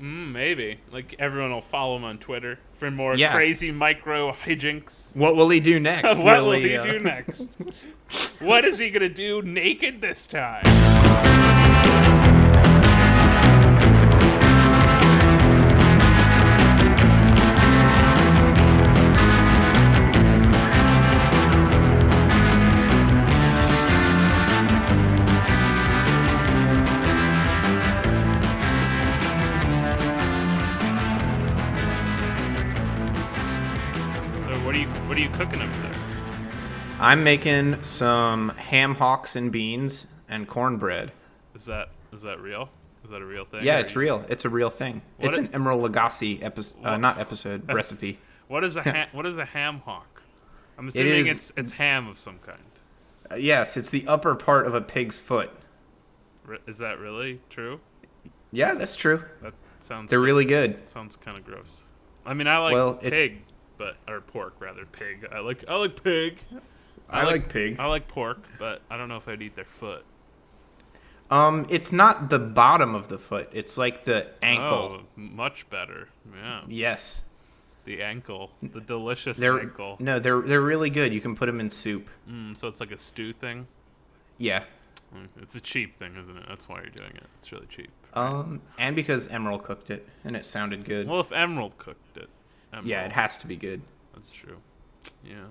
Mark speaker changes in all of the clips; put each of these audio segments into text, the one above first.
Speaker 1: Maybe. Like, everyone will follow him on Twitter for more
Speaker 2: Yeah.
Speaker 1: crazy micro hijinks.
Speaker 2: What will he do next?
Speaker 1: What will he do next? What is he going to do naked this time? What are you cooking over there?
Speaker 2: I'm making some ham hocks and beans and cornbread.
Speaker 1: Is that real? Is that a real thing?
Speaker 2: Yeah, it's real. It's a real thing. It's an Emerald Lagasse recipe.
Speaker 1: What is a ham hock? I'm assuming it's ham of some kind.
Speaker 2: Yes, it's the upper part of a pig's foot.
Speaker 1: Is that really true?
Speaker 2: Yeah, that's true.
Speaker 1: That sounds.
Speaker 2: They're really good.
Speaker 1: Sounds kind of gross. I mean, I like pig. Or pork rather, pig. I like pig.
Speaker 2: I like pig.
Speaker 1: I like pork, but I don't know if I'd eat their foot.
Speaker 2: It's not the bottom of the foot. It's like the ankle.
Speaker 1: Oh, much better. Yeah.
Speaker 2: Yes.
Speaker 1: The ankle, the delicious ankle.
Speaker 2: No, they're really good. You can put them in soup.
Speaker 1: So it's like a stew thing.
Speaker 2: Yeah.
Speaker 1: It's a cheap thing, isn't it? That's why you're doing it. It's really cheap.
Speaker 2: And because Emerald cooked it and it sounded good.
Speaker 1: Well, if Emerald cooked it.
Speaker 2: Yeah, it has to be good.
Speaker 1: That's true. Yeah.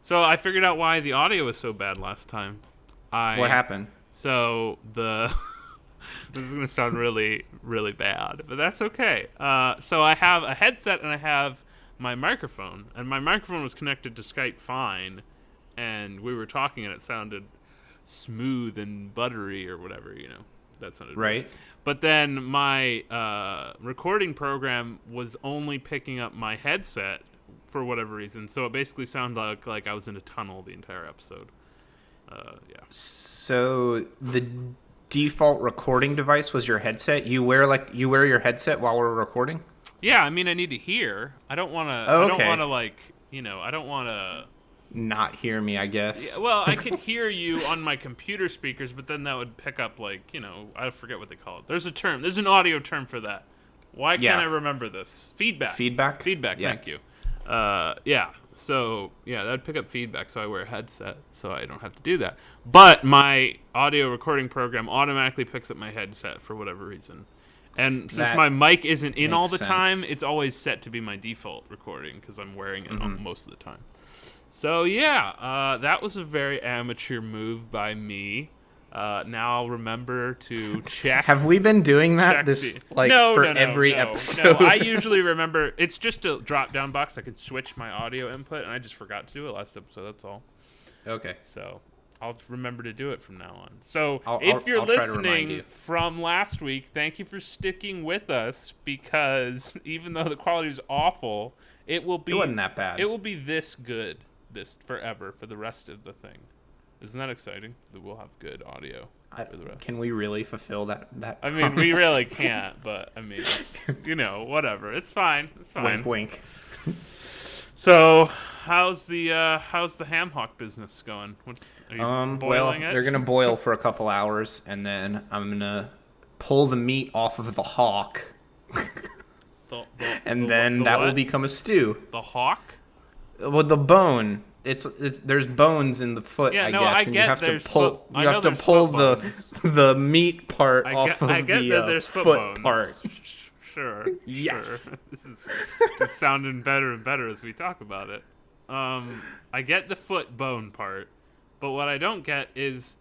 Speaker 1: So I figured out why the audio was so bad last time.
Speaker 2: What happened?
Speaker 1: So this is going to sound really, really bad, but that's okay. So I have a headset and I have my microphone, and my microphone was connected to Skype fine, and we were talking and it sounded smooth and buttery or whatever, That sounded
Speaker 2: right.
Speaker 1: Good. But then my recording program was only picking up my headset for whatever reason, so it basically sounded like I was in a tunnel the entire episode. Yeah.
Speaker 2: So the default recording device was your headset. You wear your headset while we're recording.
Speaker 1: Yeah, I mean, I need to hear. I don't want to.
Speaker 2: Oh,
Speaker 1: okay.
Speaker 2: I
Speaker 1: don't want to.
Speaker 2: Not hear me, I guess.
Speaker 1: Yeah, well, I could hear you on my computer speakers, but then that would pick up I forget what they call it. There's a term. There's an audio term for that. Why can't I remember this? Feedback.
Speaker 2: Feedback.
Speaker 1: Yeah. Thank you. Yeah. So that would pick up feedback. So I wear a headset, so I don't have to do that. But my audio recording program automatically picks up my headset for whatever reason. And since my mic isn't in all the time, it's always set to be my default recording because I'm wearing it most of the time. So, that was a very amateur move by me. Now I'll remember to check.
Speaker 2: Have we been doing that every episode?
Speaker 1: No, I usually remember. It's just a drop-down box. I could switch my audio input, and I just forgot to do it last episode. That's all.
Speaker 2: Okay.
Speaker 1: So I'll remember to do it from now on. So if you're listening from last week, thank you for sticking with us, because even though the quality is awful, it wasn't
Speaker 2: that bad.
Speaker 1: It will be this good. This forever for the rest of the thing. Isn't that exciting that we'll have good audio for the rest?
Speaker 2: Can we really fulfill that
Speaker 1: I mean, we really can't, but I mean, whatever. It's fine.
Speaker 2: Wink, wink.
Speaker 1: So, how's the ham hock business going? Are you boiling it?
Speaker 2: They're gonna boil for a couple hours, and then I'm gonna pull the meat off of the hawk, and then that will become a stew.
Speaker 1: The hawk?
Speaker 2: Well, the bone. There's bones in the foot, I guess, and you have to pull. You have to pull the meat part off of the foot part.
Speaker 1: Sure.
Speaker 2: Yes.
Speaker 1: Sure. This is sounding better and better as we talk about it. I get the foot bone part, but what I don't get is,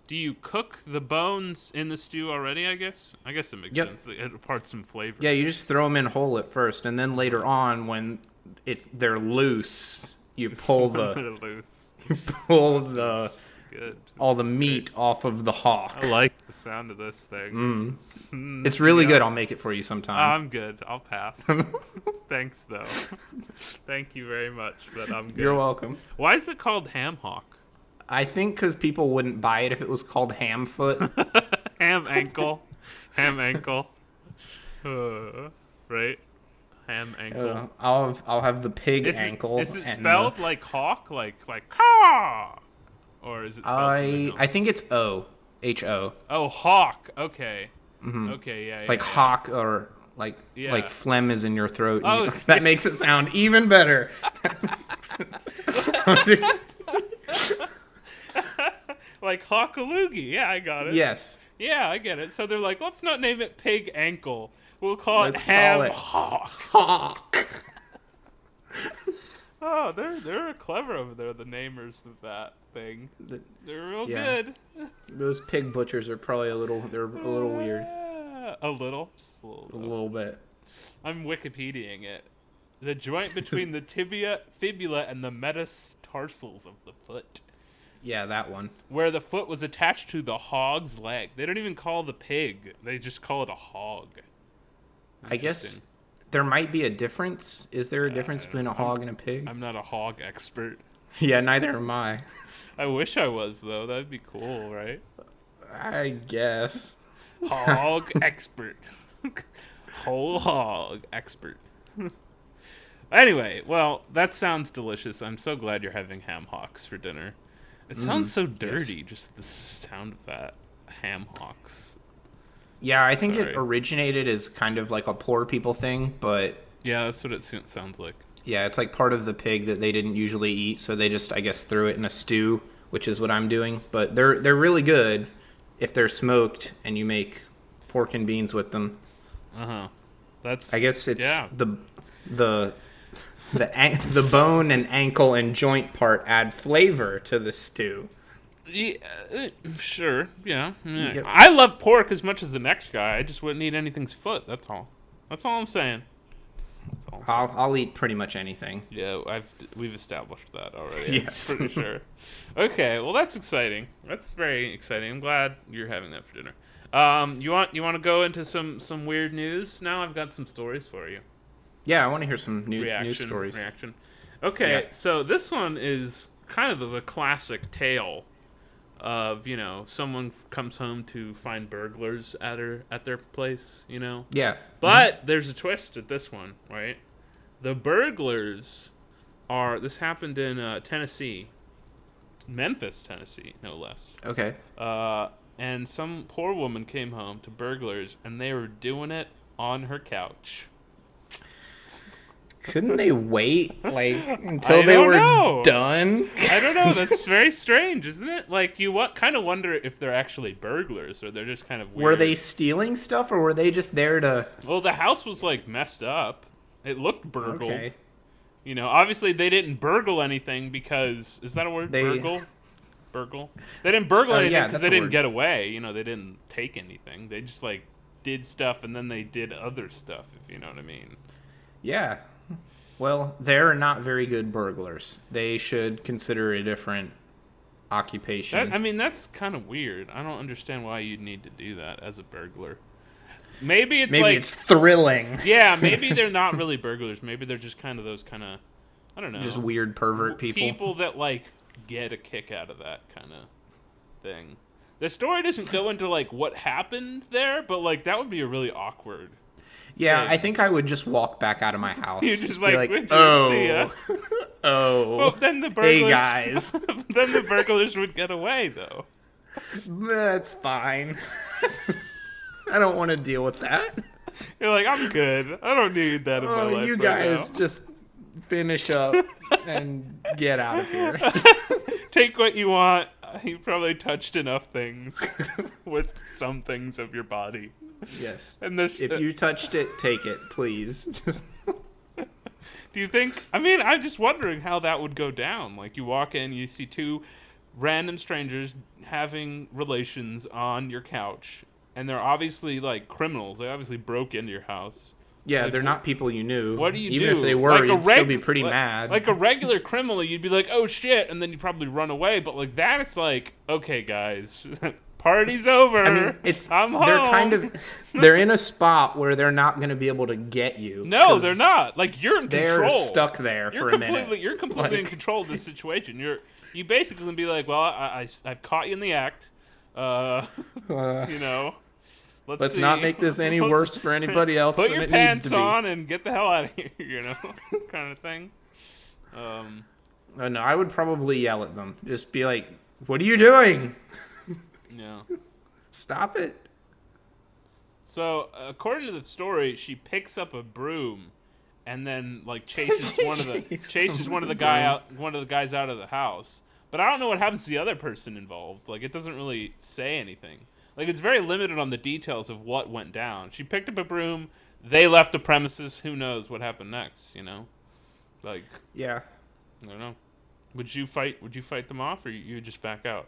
Speaker 1: do you cook the bones in the stew already? I guess it makes sense. It imparts some flavor.
Speaker 2: Yeah, you just throw them in whole at first, and then later on, when they're loose, you pull all the meat off of the hawk.
Speaker 1: I like the sound of this thing.
Speaker 2: It's really good. I'll make it for you sometime.
Speaker 1: I'm good. I'll pass. Thanks, though. Thank you very much, but I'm good.
Speaker 2: You're welcome.
Speaker 1: Why is it called ham hock?
Speaker 2: I think because people wouldn't buy it if it was called ham foot.
Speaker 1: Ham ankle. Ham ankle. Right? Ham ankle.
Speaker 2: I'll have the pig ankle.
Speaker 1: Is it spelled like hawk, like caw, or is it spelled something else?
Speaker 2: I think it's O, H-O.
Speaker 1: Oh, hawk. Okay. Mm-hmm. Okay, yeah.
Speaker 2: Like hawk or like
Speaker 1: Yeah.
Speaker 2: like phlegm is in your throat.
Speaker 1: Oh,
Speaker 2: That makes it sound even better.
Speaker 1: Like hockaloogie. Yeah, I got it.
Speaker 2: Yes.
Speaker 1: Yeah, I get it. So they're like, let's not name it pig ankle. We'll call
Speaker 2: Let's
Speaker 1: it ham
Speaker 2: call it
Speaker 1: hock.
Speaker 2: Hock.
Speaker 1: Oh, they're clever over there, the namers of that thing. They're real good.
Speaker 2: Those pig butchers are probably a little weird.
Speaker 1: A little? Just a little.
Speaker 2: A little bit.
Speaker 1: I'm Wikipediaing it. The joint between the tibia, fibula, and the metatarsals of the foot.
Speaker 2: Yeah, that one.
Speaker 1: Where the foot was attached to the hog's leg. They don't even call the pig. They just call it a hog.
Speaker 2: I guess there might be a difference. Is there a difference between a hog and a pig?
Speaker 1: I'm not a hog expert.
Speaker 2: Yeah, neither am I.
Speaker 1: I wish I was, though. That'd be cool, right?
Speaker 2: I guess.
Speaker 1: Hog expert. Whole hog expert. Anyway, well, that sounds delicious. I'm so glad you're having ham hocks for dinner. It sounds so dirty, just the sound of that. Ham hocks.
Speaker 2: Yeah, I think it originated as kind of like a poor people thing, but...
Speaker 1: Yeah, that's what it sounds like.
Speaker 2: Yeah, it's like part of the pig that they didn't usually eat, so they just, I guess, threw it in a stew, which is what I'm doing. But they're really good if they're smoked and you make pork and beans with them.
Speaker 1: Uh-huh. That's...
Speaker 2: I guess it's the bone and ankle and joint part add flavor to the stew.
Speaker 1: Yeah, sure. Yeah.
Speaker 2: Yep.
Speaker 1: I love pork as much as the next guy. I just wouldn't eat anything's foot. That's all. That's all I'm saying.
Speaker 2: I'll eat pretty much anything.
Speaker 1: Yeah, we've established that already.
Speaker 2: Yes.
Speaker 1: I'm pretty sure. Okay, well that's exciting. That's very exciting. I'm glad you're having that for dinner. You want to go into some weird news now? I've got some stories for you.
Speaker 2: Yeah, I want to hear some news stories.
Speaker 1: Reaction. Okay, So this one is kind of the classic tale of, someone comes home to find burglars at their place,
Speaker 2: Yeah.
Speaker 1: But there's a twist at this one, right? The burglars this happened in Tennessee, Memphis, Tennessee, no less.
Speaker 2: Okay.
Speaker 1: And some poor woman came home to burglars, and they were doing it on her couch.
Speaker 2: Couldn't they wait until they were done?
Speaker 1: I don't know. That's very strange, isn't it? Like you kind of wonder if they're actually burglars or they're just kind of weird.
Speaker 2: Were they stealing stuff or were they just there to?
Speaker 1: Well, the house was messed up. It looked burgled.
Speaker 2: Okay.
Speaker 1: Obviously they didn't burgle anything because is that a word? Burgle. They didn't burgle anything because they didn't get away. They didn't take anything. They just did stuff and then they did other stuff. If you know what I mean.
Speaker 2: Yeah. Well, they're not very good burglars. They should consider a different occupation.
Speaker 1: That's kind of weird. I don't understand why you'd need to do that as a burglar. Maybe
Speaker 2: it's thrilling.
Speaker 1: Yeah, maybe they're not really burglars. Maybe they're just kind of those kind of, I don't know.
Speaker 2: Just weird pervert people.
Speaker 1: People that get a kick out of that kind of thing. The story doesn't go into what happened there, but that would be a really awkward.
Speaker 2: Yeah, I think I would just walk back out of my house.
Speaker 1: You just
Speaker 2: oh.
Speaker 1: Well, then the burglars,
Speaker 2: hey guys.
Speaker 1: Then the burglars would get away, though.
Speaker 2: That's fine. I don't want to deal with that.
Speaker 1: You're like, I'm good. I don't need that in my life.
Speaker 2: You guys just finish up and get out of here.
Speaker 1: Take what you want. You probably touched enough things with some things of your body.
Speaker 2: Yes.
Speaker 1: And this,
Speaker 2: if you touched it, take it, please.
Speaker 1: Do you think... I'm just wondering how that would go down. You walk in, you see two random strangers having relations on your couch, and they're obviously, criminals. They obviously broke into your house.
Speaker 2: Yeah, they're not people you knew.
Speaker 1: What do you do?
Speaker 2: Even if they were, you'd still be pretty mad.
Speaker 1: Like a regular criminal, you'd be like, oh, shit, and then you'd probably run away. But that, it's okay, guys... Party's over. I'm home.
Speaker 2: They're in a spot where they're not going to be able to get you.
Speaker 1: No, they're not. You're in control.
Speaker 2: They're stuck there for a minute.
Speaker 1: You're completely in control of this situation. You basically can be like, well, I've caught you in the act. Let's
Speaker 2: not make this any worse for anybody else than it needs to be.
Speaker 1: Put your pants on and get the hell out of here, kind of thing.
Speaker 2: No, I would probably yell at them. Just be like, what are you doing?
Speaker 1: Yeah.
Speaker 2: Stop it.
Speaker 1: So, according to the story, she picks up a broom and then like chases one of the guys out of the house. But I don't know what happens to the other person involved. Like, it doesn't really say anything. Like, it's very limited on the details of what went down. She picked up a broom, they left the premises, who knows what happened next, you know? Like,
Speaker 2: yeah.
Speaker 1: I don't know. Would you fight them off, or you just back out?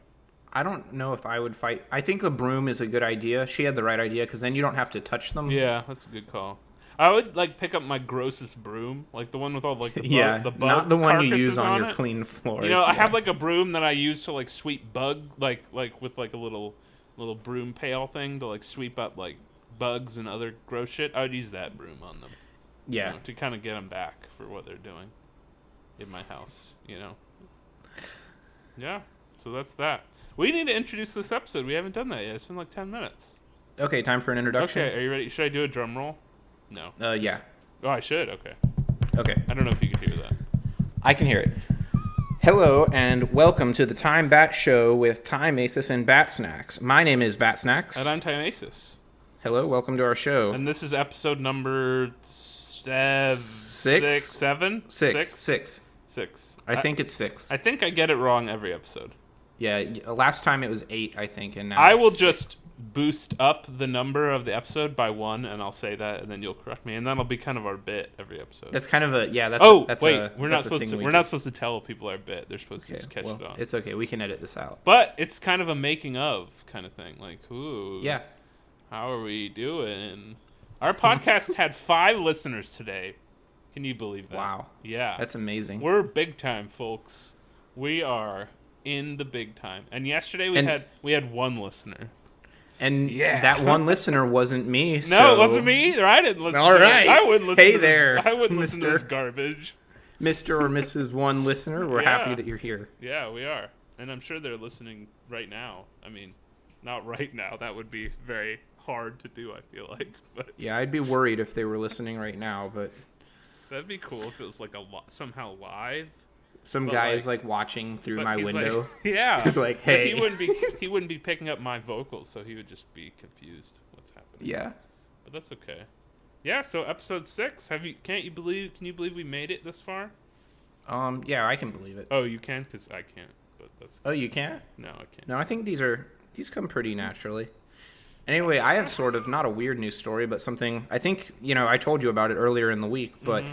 Speaker 2: I don't know if I would fight. I think the broom is a good idea. She had the right idea, because then you don't have to touch them.
Speaker 1: Yeah, that's a good call. I would like pick up my grossest broom, like the one with all like the bug
Speaker 2: not the one you use on your
Speaker 1: it.
Speaker 2: Clean floors.
Speaker 1: You know, I have like a broom that I use to like sweep bug, like with like a little broom pail thing to like sweep up like bugs and other gross shit. I would use that broom on them.
Speaker 2: Yeah,
Speaker 1: you know, to kind of get them back for what they're doing in my house. You know. Yeah. So that's that. We need to introduce this episode. We haven't done that yet. It's been like 10 minutes.
Speaker 2: Okay, time for an introduction.
Speaker 1: Okay, are you ready? Should I do a drum roll? No.
Speaker 2: Yeah.
Speaker 1: Oh, I should? Okay.
Speaker 2: Okay.
Speaker 1: I don't know if you could hear that.
Speaker 2: I can hear it. Hello, and welcome to the TIMEBAT show with Time Aces and Bat Snacks. My name is Bat Snacks.
Speaker 1: And I'm Time Aces.
Speaker 2: Hello, welcome to our show.
Speaker 1: And this is episode number seven?
Speaker 2: Six. I think it's 6.
Speaker 1: I think I get it wrong every episode.
Speaker 2: Yeah, last time it was 8, I think, and now
Speaker 1: I will just boost up the number of the episode by 1, and I'll say that, and then you'll correct me, and that'll be kind of our bit every episode.
Speaker 2: That's kind of a
Speaker 1: we're not supposed to tell people our bit. They're supposed to just catch it on.
Speaker 2: It's okay. We can edit this out.
Speaker 1: But it's kind of a making of kind of thing. Like, ooh,
Speaker 2: yeah,
Speaker 1: how are we doing? Our podcast had 5 listeners today. Can you believe that?
Speaker 2: Wow.
Speaker 1: Yeah,
Speaker 2: that's amazing.
Speaker 1: We're big time, folks. We are in the big time. And yesterday we had 1 listener.
Speaker 2: And that one listener wasn't me.
Speaker 1: No, it wasn't me either. I didn't listen.
Speaker 2: All right.
Speaker 1: I wouldn't listen.
Speaker 2: Hey there,
Speaker 1: I wouldn't listen to this garbage.
Speaker 2: Mr. or Mrs. One listener, we're happy that you're here.
Speaker 1: Yeah, we are. And I'm sure they're listening right now. I mean, not right now. That would be very hard to do, I feel like. But
Speaker 2: yeah, I'd be worried if they were listening right now, but
Speaker 1: that'd be cool if it was like somehow live.
Speaker 2: Some guy is like watching through my window.
Speaker 1: Like, yeah.
Speaker 2: He's like, hey.
Speaker 1: He wouldn't be picking up my vocals, so he would just be confused what's happening.
Speaker 2: Yeah.
Speaker 1: But that's okay. Yeah, so episode 6. Can you believe we made it this far?
Speaker 2: Yeah, I can believe it.
Speaker 1: Oh, you can? Because I can't. But that's
Speaker 2: Oh, you can't?
Speaker 1: No, I can't.
Speaker 2: No, I think these come pretty naturally. Anyway, I have sort of not a weird news story, but something I think, I told you about it earlier in the week, but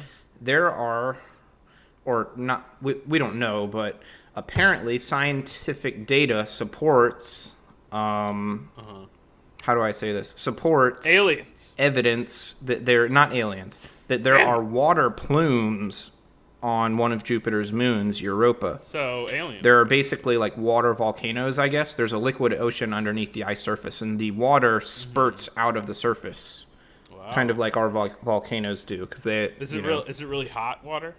Speaker 2: there are, or not, we don't know, but apparently scientific data supports, how do I say this? Supports
Speaker 1: aliens.
Speaker 2: Evidence that they're not aliens, that there are water plumes on one of Jupiter's moons, Europa.
Speaker 1: So, aliens.
Speaker 2: There are basically like water volcanoes, I guess. There's a liquid ocean underneath the ice surface, and the water spurts out of the surface. Wow. Kind of like our volcanoes do. Is
Speaker 1: it really hot water?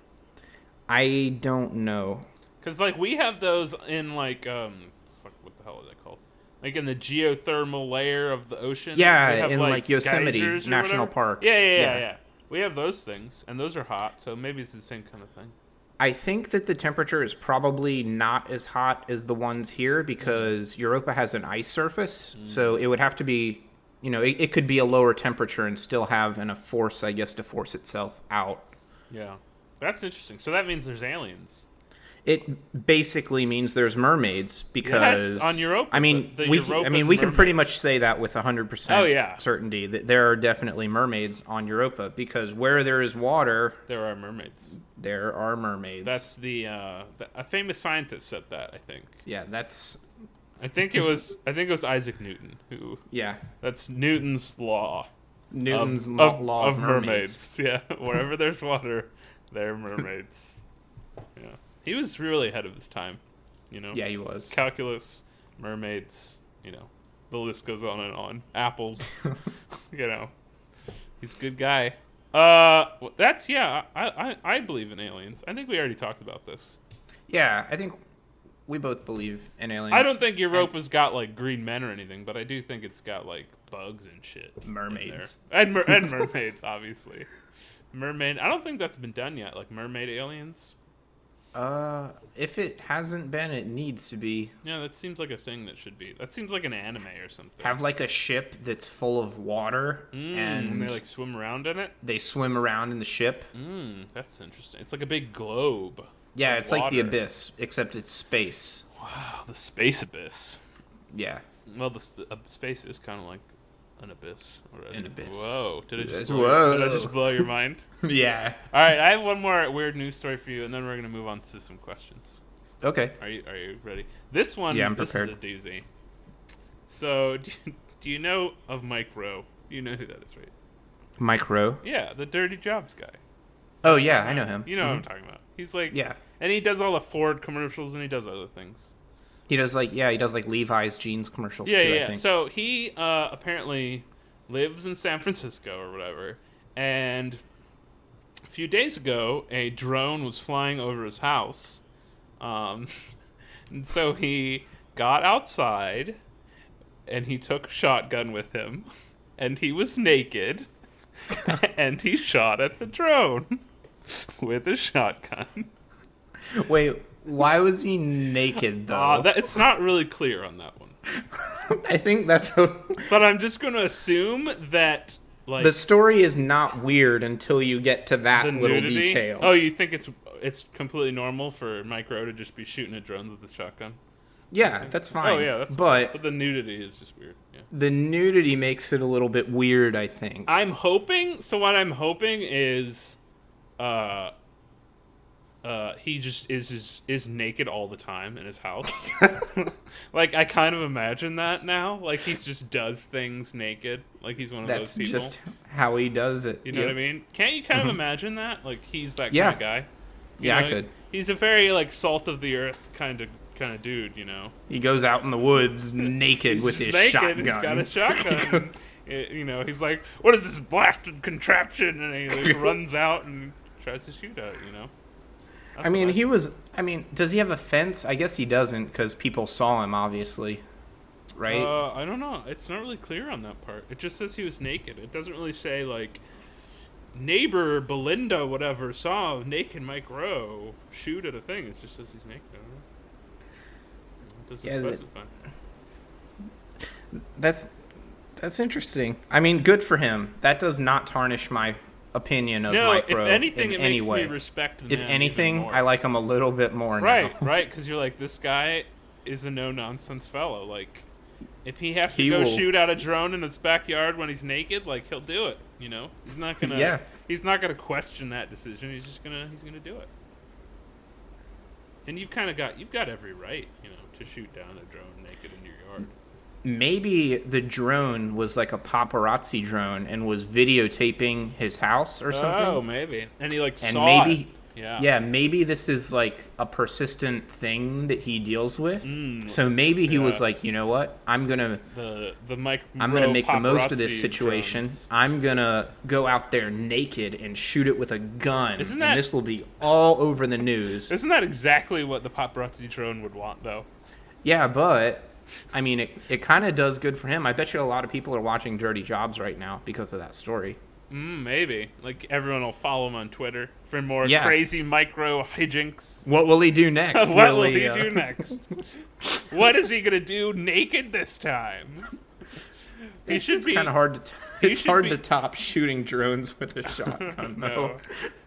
Speaker 2: I don't know.
Speaker 1: Because, like, we have those in, like, what the hell are they called? Like, in the geothermal layer of the ocean.
Speaker 2: Yeah, in, like, Yosemite National Park.
Speaker 1: Yeah. We have those things, and those are hot, so maybe it's the same kind of thing.
Speaker 2: I think that the temperature is probably not as hot as the ones here because Europa has an ice surface, so it would have to be, it could be a lower temperature and still have enough force, I guess, to force itself out.
Speaker 1: Yeah. That's interesting. So that means there's aliens.
Speaker 2: It basically means there's mermaids because
Speaker 1: on Europa.
Speaker 2: I mean, we can pretty much say that with 100% certainty that there are definitely mermaids on Europa because where there is water,
Speaker 1: there are mermaids.
Speaker 2: There are mermaids.
Speaker 1: That's a famous scientist said that, I think.
Speaker 2: Yeah, that's.
Speaker 1: I think it was Isaac Newton who. Yeah. That's Newton's law.
Speaker 2: Newton's law of
Speaker 1: mermaids. Yeah, wherever there's water, there are mermaids. Yeah. He was really ahead of his time,
Speaker 2: Yeah, he was.
Speaker 1: Calculus, mermaids, the list goes on and on. Apples, he's a good guy. I believe in aliens. I think we already talked about this.
Speaker 2: Yeah, I think we both believe in aliens.
Speaker 1: I don't think Europa's got like green men or anything, but I do think it's got like bugs and shit.
Speaker 2: Mermaids.
Speaker 1: And mermaids, obviously. Mermaid. I don't think that's been done yet. Like mermaid aliens.
Speaker 2: If it hasn't been, it needs to be.
Speaker 1: Yeah, that seems like a thing that should be. That seems like an anime or something.
Speaker 2: Have like a ship that's full of water,
Speaker 1: And they like swim around in it.
Speaker 2: they swim around in the ship.
Speaker 1: That's interesting. It's like a big globe.
Speaker 2: Yeah,
Speaker 1: of
Speaker 2: it's like the
Speaker 1: water.
Speaker 2: abyss, except it's space.
Speaker 1: Wow, the space abyss.
Speaker 2: Yeah.
Speaker 1: Well, the space is kind of like an abyss already.
Speaker 2: An abyss.
Speaker 1: Whoa! Did I
Speaker 2: Whoa.
Speaker 1: just blow your mind?
Speaker 2: Yeah.
Speaker 1: All right, I have one more weird news story for you, and then we're gonna move on to some questions.
Speaker 2: Okay.
Speaker 1: Are you ready? This one,
Speaker 2: Yeah, I'm
Speaker 1: this
Speaker 2: prepared.
Speaker 1: is a doozy. So, do you know of Mike Rowe? You know who that is, right?
Speaker 2: Mike Rowe.
Speaker 1: Yeah, the Dirty Jobs guy.
Speaker 2: Oh yeah, I know him.
Speaker 1: You know what I'm talking about. He's like,
Speaker 2: Yeah.
Speaker 1: and he does all the Ford commercials, and he does other things.
Speaker 2: He does like Levi's jeans commercials
Speaker 1: Yeah,
Speaker 2: too.
Speaker 1: yeah.
Speaker 2: I think.
Speaker 1: So he apparently lives in San Francisco or whatever, and a few days ago, a drone was flying over his house, and so he got outside, and he took a shotgun with him, and he was naked, and he shot at the drone with a shotgun.
Speaker 2: Wait, why was he naked though?
Speaker 1: It's not really clear on that one.
Speaker 2: I think that's
Speaker 1: But I'm just going to assume that, like,
Speaker 2: the story is not weird until you get to that
Speaker 1: the
Speaker 2: little
Speaker 1: nudity.
Speaker 2: detail.
Speaker 1: Oh, you think it's completely normal for Mike Rowe to just be shooting at drones with a shotgun?
Speaker 2: Yeah, that's fine.
Speaker 1: Oh yeah, that's
Speaker 2: but
Speaker 1: the nudity is just weird. Yeah.
Speaker 2: the nudity makes it a little bit weird, I think.
Speaker 1: I'm hoping. So what I'm hoping is, he just is naked all the time in his house. Like I kind of imagine that now. Like he just does things naked. Like he's one of
Speaker 2: That's
Speaker 1: those people.
Speaker 2: just how he does it.
Speaker 1: You know what I mean? Can't you kind of imagine that? Like he's that
Speaker 2: Yeah.
Speaker 1: kind of guy. You
Speaker 2: Yeah,
Speaker 1: know,
Speaker 2: I could.
Speaker 1: He's a very like salt of the earth kind of dude. You know.
Speaker 2: He goes out in the woods naked
Speaker 1: He's
Speaker 2: with
Speaker 1: just
Speaker 2: his
Speaker 1: naked.
Speaker 2: shotgun.
Speaker 1: He's got a shotgun.
Speaker 2: He goes-
Speaker 1: You know, he's like, "What is this blasted contraption?" And he like, runs out and tries to shoot at it. You know. That's
Speaker 2: I mean,
Speaker 1: what
Speaker 2: does he have a fence? I guess he doesn't because people saw him, obviously. Right?
Speaker 1: I don't know. It's not really clear on that part. It just says he was naked. It doesn't really say like neighbor Belinda whatever saw naked Mike Rowe shoot at a thing. It just says he's naked. I don't know. It doesn't specify.
Speaker 2: That's interesting. I mean, good for him. That does not tarnish my opinion of Mike
Speaker 1: if
Speaker 2: Rowe
Speaker 1: anything,
Speaker 2: in
Speaker 1: it
Speaker 2: any
Speaker 1: makes
Speaker 2: way.
Speaker 1: me respect the
Speaker 2: If
Speaker 1: man
Speaker 2: anything,
Speaker 1: even more.
Speaker 2: I like him a little bit more now.
Speaker 1: Right, because you're like, this guy is a no-nonsense fellow. Like, if he has to
Speaker 2: He
Speaker 1: go
Speaker 2: will-
Speaker 1: shoot at a drone in his backyard when he's naked, like, he'll do it, you know? He's not gonna
Speaker 2: Yeah.
Speaker 1: He's not gonna question that decision. He's gonna do it. And you've got every right, you know, to shoot down a drone naked in your yard.
Speaker 2: Maybe the drone was like a paparazzi drone and was videotaping his house or something.
Speaker 1: Oh, maybe. And he like
Speaker 2: and
Speaker 1: saw
Speaker 2: maybe
Speaker 1: it.
Speaker 2: yeah, maybe this is like a persistent thing that he deals with. So maybe he was
Speaker 1: yeah.
Speaker 2: like, you know what? I'm gonna
Speaker 1: Mike
Speaker 2: I'm gonna
Speaker 1: Rowe
Speaker 2: make the most of this
Speaker 1: paparazzi
Speaker 2: situation.
Speaker 1: drones.
Speaker 2: I'm gonna go out there naked and shoot it with a gun,
Speaker 1: Isn't that-
Speaker 2: and this will be all over the news.
Speaker 1: Isn't that exactly what the paparazzi drone would want, though?
Speaker 2: Yeah, but I mean, it kind of does good for him. I bet you a lot of people are watching Dirty Jobs right now because of that story.
Speaker 1: Maybe. Like, everyone will follow him on Twitter for more
Speaker 2: Yeah.
Speaker 1: crazy micro hijinks.
Speaker 2: What will he do next?
Speaker 1: What will he do next? What is he going to do naked this time? He should
Speaker 2: It's
Speaker 1: be...
Speaker 2: kind of hard to.
Speaker 1: he
Speaker 2: It's
Speaker 1: should
Speaker 2: hard
Speaker 1: be-
Speaker 2: to top shooting drones with a shotgun, though.
Speaker 1: No.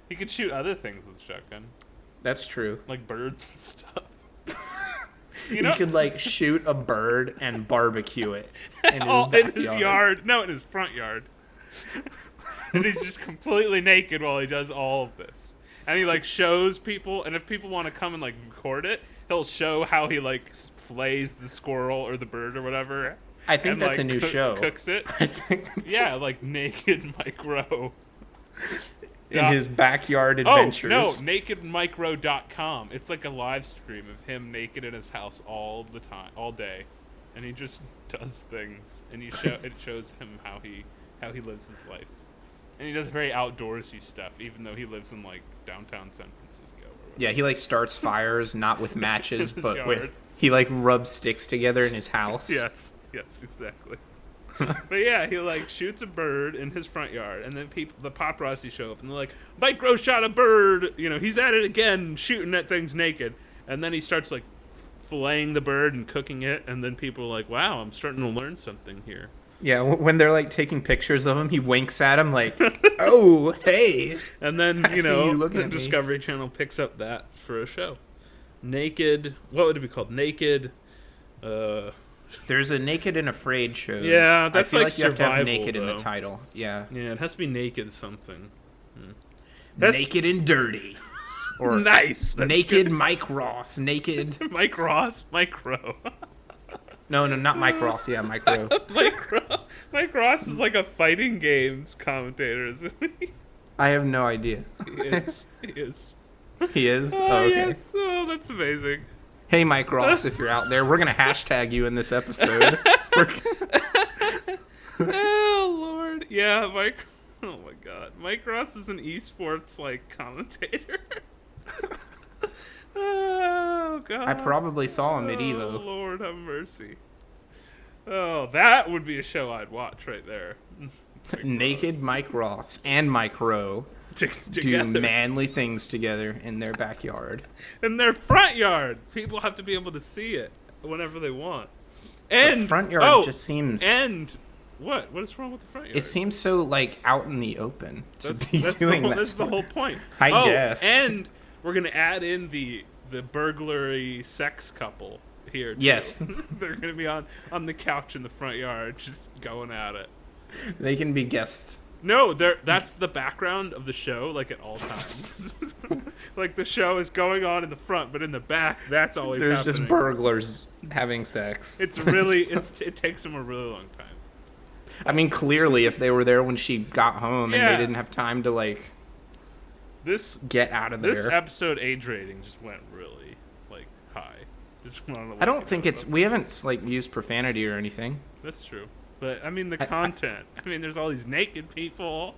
Speaker 1: He could shoot other things with a shotgun.
Speaker 2: That's true.
Speaker 1: Like birds and stuff.
Speaker 2: You could like shoot a bird and barbecue it in his
Speaker 1: yard. No, in his front yard. And he's just completely naked while he does all of this. And he like shows people, and if people want to come and like record it, he'll show how he like flays the squirrel or the bird or whatever.
Speaker 2: I think
Speaker 1: and,
Speaker 2: that's
Speaker 1: like,
Speaker 2: a new show.
Speaker 1: Cooks it.
Speaker 2: I think
Speaker 1: Yeah, like naked Mike Rowe.
Speaker 2: in his backyard
Speaker 1: Oh,
Speaker 2: adventures.
Speaker 1: no, nakedmicro.com. It's like a live stream of him naked in his house all the time, all day. And he just does things, and it shows him how he lives his life. And he does very outdoorsy stuff, even though he lives in like downtown San Francisco. Or whatever.
Speaker 2: Yeah, he like starts fires not with matches,
Speaker 1: his
Speaker 2: but
Speaker 1: yard.
Speaker 2: with he like rubs sticks together in his house.
Speaker 1: Yes, exactly. But yeah, he like shoots a bird in his front yard, and then the paparazzi show up, and they're like, Mike Rowe shot a bird. You know, he's at it again, shooting at things naked. And then he starts like filleting the bird and cooking it, and then people are like, wow, I'm starting to learn something here.
Speaker 2: Yeah, when they're like taking pictures of him, he winks at him like, "Oh, hey."
Speaker 1: And then the Discovery Channel picks up that for a show. Naked. What would it be called? Naked.
Speaker 2: There's a Naked and Afraid show.
Speaker 1: Yeah, that's
Speaker 2: I feel
Speaker 1: like survival.
Speaker 2: You have to have Naked
Speaker 1: though.
Speaker 2: in the title. Yeah.
Speaker 1: Yeah, it has to be Naked something.
Speaker 2: Naked and Dirty. Or
Speaker 1: nice.
Speaker 2: Naked good. Mike Ross. Naked.
Speaker 1: Mike Ross. Mike Rowe.
Speaker 2: No, not Mike Ross. Yeah, Mike Rowe.
Speaker 1: Mike Ross is like a fighting games commentator, isn't he?
Speaker 2: I have no idea.
Speaker 1: He is.
Speaker 2: He is?
Speaker 1: Oh,
Speaker 2: okay.
Speaker 1: Yes. Oh, that's amazing.
Speaker 2: Hey, Mike Ross, if you're out there, we're going to hashtag you in this episode.
Speaker 1: Oh, Lord. Yeah, Mike. Oh, my God. Mike Ross is an esports, like, commentator. Oh, God.
Speaker 2: I probably saw him at Evo.
Speaker 1: Oh, Lord have mercy. Oh, that would be a show I'd watch right there.
Speaker 2: Naked Mike Ross and Mike Rowe do manly things together in their backyard.
Speaker 1: In their front yard. People have to be able to see it whenever they want. And
Speaker 2: the front yard just seems...
Speaker 1: And what? What is wrong with the front yard?
Speaker 2: It seems so, like, out in the open to
Speaker 1: that's
Speaker 2: doing
Speaker 1: that.
Speaker 2: That's
Speaker 1: the whole point.
Speaker 2: I guess.
Speaker 1: And we're going to add in the burglary sex couple here, too.
Speaker 2: Yes.
Speaker 1: They're going to be on the couch in the front yard just going at it.
Speaker 2: They can be guests.
Speaker 1: No, that's the background of the show, like, at all times. Like, the show is going on in the front, but in the back, that's always happening.
Speaker 2: There's just burglars having sex.
Speaker 1: It's really, it takes them a really long time.
Speaker 2: I mean, clearly, if they were there when she got home and they didn't have time to, like, get out of there.
Speaker 1: This episode age rating just went really, like, high. Just wanted to
Speaker 2: I don't think we haven't, like, used profanity or anything.
Speaker 1: That's true. But, I mean, the content. I mean, there's all these naked people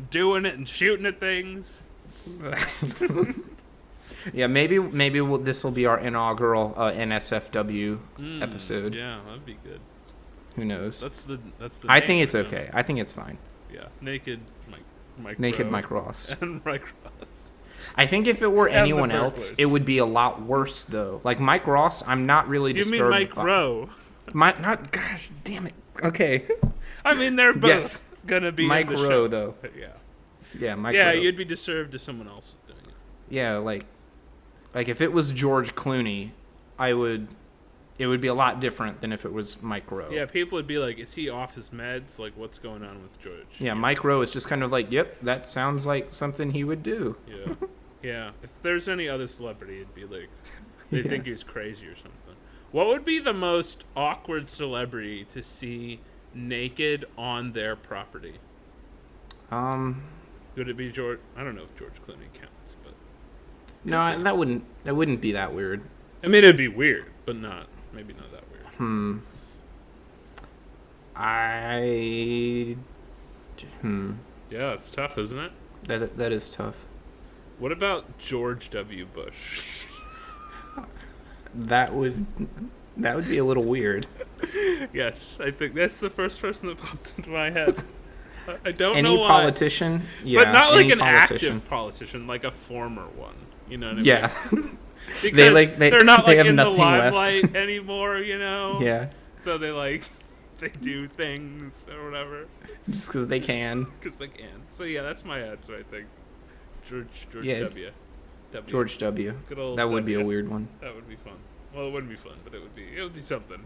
Speaker 1: doing it and shooting at things.
Speaker 2: Yeah, maybe this will be our inaugural NSFW episode.
Speaker 1: Yeah, that'd be good.
Speaker 2: Who knows?
Speaker 1: That's the.
Speaker 2: I think it's okay. I think it's fine.
Speaker 1: Yeah, naked Mike.
Speaker 2: Naked
Speaker 1: Rowe
Speaker 2: Mike Ross.
Speaker 1: And Mike Ross.
Speaker 2: I think if it were anyone else, it would be a lot worse though. Like Mike Ross, I'm not really disturbed.
Speaker 1: You mean Mike Rowe?
Speaker 2: Gosh, damn it. Okay.
Speaker 1: I mean, they're both gonna be
Speaker 2: Mike
Speaker 1: in the
Speaker 2: Rowe
Speaker 1: show.
Speaker 2: though.
Speaker 1: Yeah.
Speaker 2: Yeah, Mike.
Speaker 1: Yeah,
Speaker 2: Rowe.
Speaker 1: you'd be disturbed if someone else was doing it.
Speaker 2: Yeah, like if it was George Clooney, it would be a lot different than if it was Mike Rowe.
Speaker 1: Yeah, people would be like, is he off his meds? Like, what's going on with George?
Speaker 2: Yeah, Mike Rowe is just kind of like, yep, that sounds like something he would do.
Speaker 1: Yeah. Yeah. If there's any other celebrity, it'd be like, they think he's crazy or something. What would be the most awkward celebrity to see naked on their property? Would it be George? I don't know if George Clooney counts, but
Speaker 2: no, that wouldn't be that weird.
Speaker 1: I mean, it'd be weird, but maybe not that weird. Yeah, it's tough, isn't it?
Speaker 2: That is tough.
Speaker 1: What about George W. Bush?
Speaker 2: That would be a little weird.
Speaker 1: Yes, I think that's the first person that popped into my head. I don't
Speaker 2: know
Speaker 1: why.
Speaker 2: Any politician? Yeah,
Speaker 1: but not like an
Speaker 2: politician.
Speaker 1: active politician, like a former one. You know what I mean?
Speaker 2: Yeah.
Speaker 1: Because they're not like
Speaker 2: have
Speaker 1: in the
Speaker 2: nothing
Speaker 1: limelight
Speaker 2: left.
Speaker 1: anymore, you know?
Speaker 2: Yeah.
Speaker 1: So they do things or whatever.
Speaker 2: Just because they can.
Speaker 1: Because they can. So yeah, that's my answer, I think. George
Speaker 2: Yeah.
Speaker 1: W.
Speaker 2: George W.
Speaker 1: Good old
Speaker 2: That would
Speaker 1: W.
Speaker 2: be a weird one.
Speaker 1: That would be fun. Well, it wouldn't be fun, but it would be something.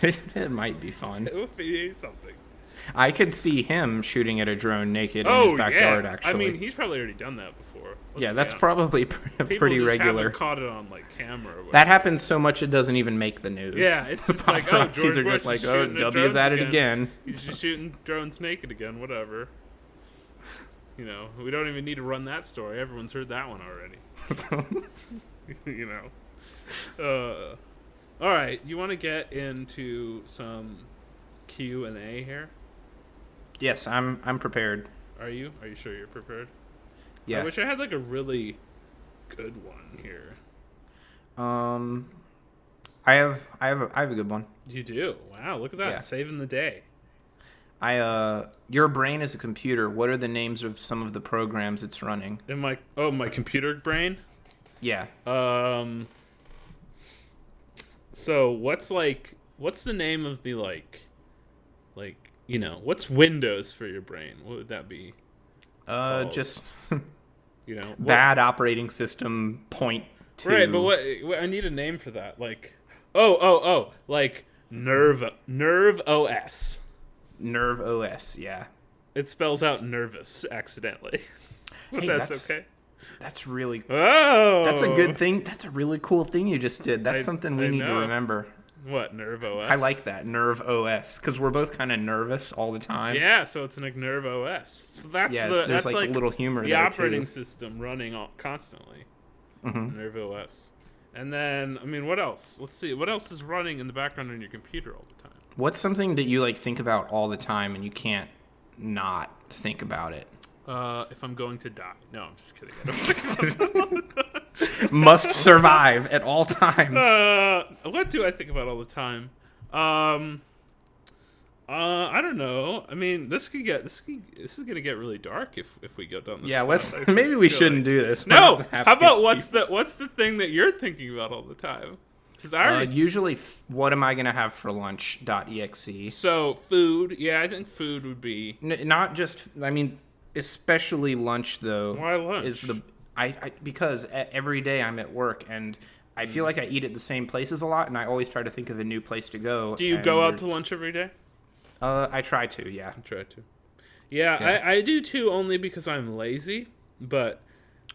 Speaker 2: It might be fun.
Speaker 1: It would be something.
Speaker 2: I could see him shooting at a drone naked in his backyard, actually.
Speaker 1: I mean, he's probably already done that before.
Speaker 2: Yeah, that's probably pretty
Speaker 1: People
Speaker 2: regular.
Speaker 1: haven't caught it on camera. Or whatever.
Speaker 2: That happens so much it doesn't even make the news.
Speaker 1: Yeah, it's
Speaker 2: the
Speaker 1: just like, oh, George
Speaker 2: are
Speaker 1: Bush
Speaker 2: just like,
Speaker 1: is
Speaker 2: oh,
Speaker 1: shooting at
Speaker 2: W's
Speaker 1: drones
Speaker 2: at it again.
Speaker 1: He's just shooting drones naked again. Whatever. You know, we don't even need to run that story. Everyone's heard that one already. You know. All right, you want to get into some Q&A here?
Speaker 2: Yes, I'm prepared.
Speaker 1: Are you? Are you sure you're prepared?
Speaker 2: Yeah.
Speaker 1: I wish I had a really good one here.
Speaker 2: I have a good one.
Speaker 1: You do? Wow, look at that.
Speaker 2: Yeah.
Speaker 1: Saving the day.
Speaker 2: Your brain is a computer. What are the names of some of the programs it's running?
Speaker 1: In my computer brain.
Speaker 2: Yeah.
Speaker 1: So what's the name of the what's Windows for your brain? What would that be?
Speaker 2: Just
Speaker 1: What,
Speaker 2: bad operating system point two.
Speaker 1: right, but what I need a name for that. Like like Nerve OS.
Speaker 2: Nerve OS, yeah.
Speaker 1: It spells out nervous accidentally. But
Speaker 2: Hey,
Speaker 1: that's okay.
Speaker 2: That's really
Speaker 1: Oh,
Speaker 2: That's a good thing. That's a really cool thing you just did. That's something we need to
Speaker 1: know.
Speaker 2: remember.
Speaker 1: What, Nerve OS?
Speaker 2: I like that, Nerve OS, because we're both kind of nervous all the time.
Speaker 1: Yeah, so it's like Nerve OS. So that's
Speaker 2: there's
Speaker 1: that's
Speaker 2: like a little humor
Speaker 1: the
Speaker 2: there
Speaker 1: operating
Speaker 2: too.
Speaker 1: system running constantly.
Speaker 2: Mm-hmm.
Speaker 1: Nerve OS. And then, what else? Let's see. What else is running in the background on your computer all the time?
Speaker 2: What's something that you like think about all the time and you can't not think about it?
Speaker 1: If I'm going to die. No, I'm just kidding. I don't think about that all the time.
Speaker 2: Must survive at all times.
Speaker 1: What do I think about all the time? I don't know. This is gonna get really dark if we go down this.
Speaker 2: Yeah,
Speaker 1: path.
Speaker 2: maybe we shouldn't do this.
Speaker 1: No.
Speaker 2: We're
Speaker 1: How about what's the thing that you're thinking about all the time? Because I already
Speaker 2: usually, what am I gonna have for lunch.exe.
Speaker 1: so food. Yeah, I think food would be.
Speaker 2: Not just. Especially lunch though.
Speaker 1: Why lunch?
Speaker 2: Is because every day I'm at work and I feel like I eat at the same places a lot, and I always try to think of a new place to go.
Speaker 1: Do you go out to lunch every day?
Speaker 2: I try to, yeah.
Speaker 1: I try to. Yeah. I do too, only because I'm lazy. But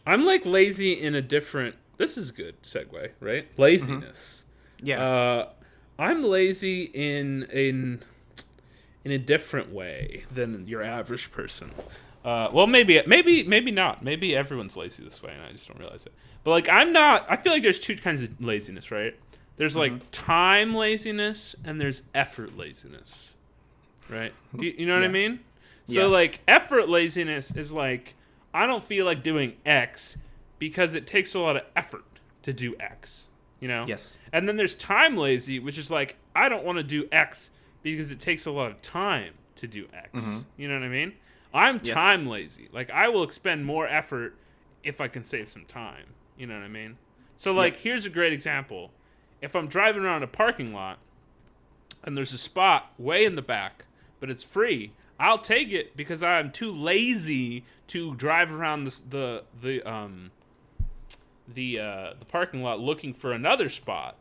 Speaker 1: I'm lazy in a different. This is good segue, right? Laziness.
Speaker 2: Mm-hmm. Yeah.
Speaker 1: I'm lazy in a different way than your average person. Well, maybe not. Maybe everyone's lazy this way, and I just don't realize it. But I'm not. I feel like there's two kinds of laziness, right? There's time laziness and there's effort laziness, right? You know what I mean? So effort laziness is I don't feel like doing X because it takes a lot of effort to do X.
Speaker 2: Yes.
Speaker 1: And then there's time lazy, which is I don't want to do X because it takes a lot of time to do X.
Speaker 2: Mm-hmm.
Speaker 1: You know what I mean? I'm time lazy. I will expend more effort if I can save some time. You know what I mean? So, here's a great example. If I'm driving around a parking lot and there's a spot way in the back, but it's free, I'll take it because I'm too lazy to drive around the parking lot looking for another spot.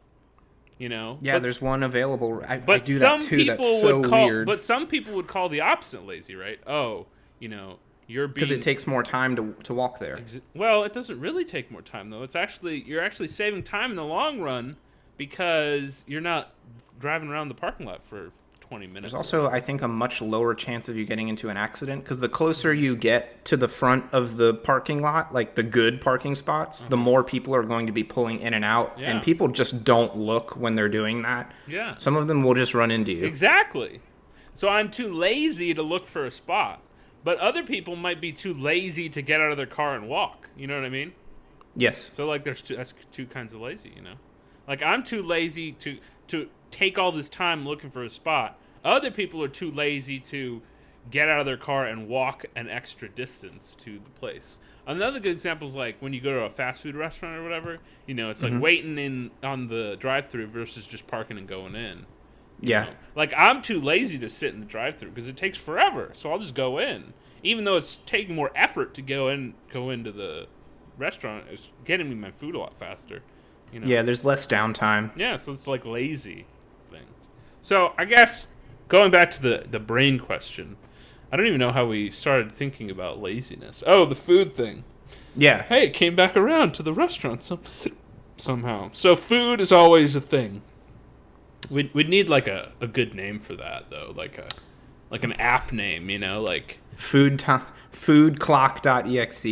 Speaker 1: Yeah,
Speaker 2: but there's one available. I
Speaker 1: but
Speaker 2: do
Speaker 1: some
Speaker 2: that too.
Speaker 1: people
Speaker 2: That's so
Speaker 1: would call,
Speaker 2: weird.
Speaker 1: But some people would call the opposite lazy, right? Oh, you're being
Speaker 2: because it takes more time to walk there.
Speaker 1: Well, it doesn't really take more time though. You're actually saving time in the long run because you're not driving around the parking lot for 20 minutes.
Speaker 2: There's also, I think, a much lower chance of you getting into an accident because the closer you get to the front of the parking lot, the good parking spots, the more people are going to be pulling in and out, and people just don't look when they're doing that.
Speaker 1: Yeah.
Speaker 2: Some of them will just run into you.
Speaker 1: Exactly. So I'm too lazy to look for a spot, but other people might be too lazy to get out of their car and walk. You know what I mean?
Speaker 2: Yes.
Speaker 1: So that's two kinds of lazy. I'm too lazy to take all this time looking for a spot. Other people are too lazy to get out of their car and walk an extra distance to the place. Another good example is when you go to a fast food restaurant or whatever, it's waiting in on the drive-thru versus just parking and going in.
Speaker 2: Yeah.
Speaker 1: I'm too lazy to sit in the drive-thru because it takes forever, so I'll just go in. Even though it's taking more effort to go into the restaurant, it's getting me my food a lot faster.
Speaker 2: Yeah, there's less downtime.
Speaker 1: Yeah, so it's lazy thing. So I guess going back to the brain question, I don't even know how we started thinking about laziness. Oh, the food thing.
Speaker 2: Yeah.
Speaker 1: Hey, it came back around to the restaurant somehow. So food is always a thing. We'd need a good name for that though, like an app name,
Speaker 2: Foodclock.exe.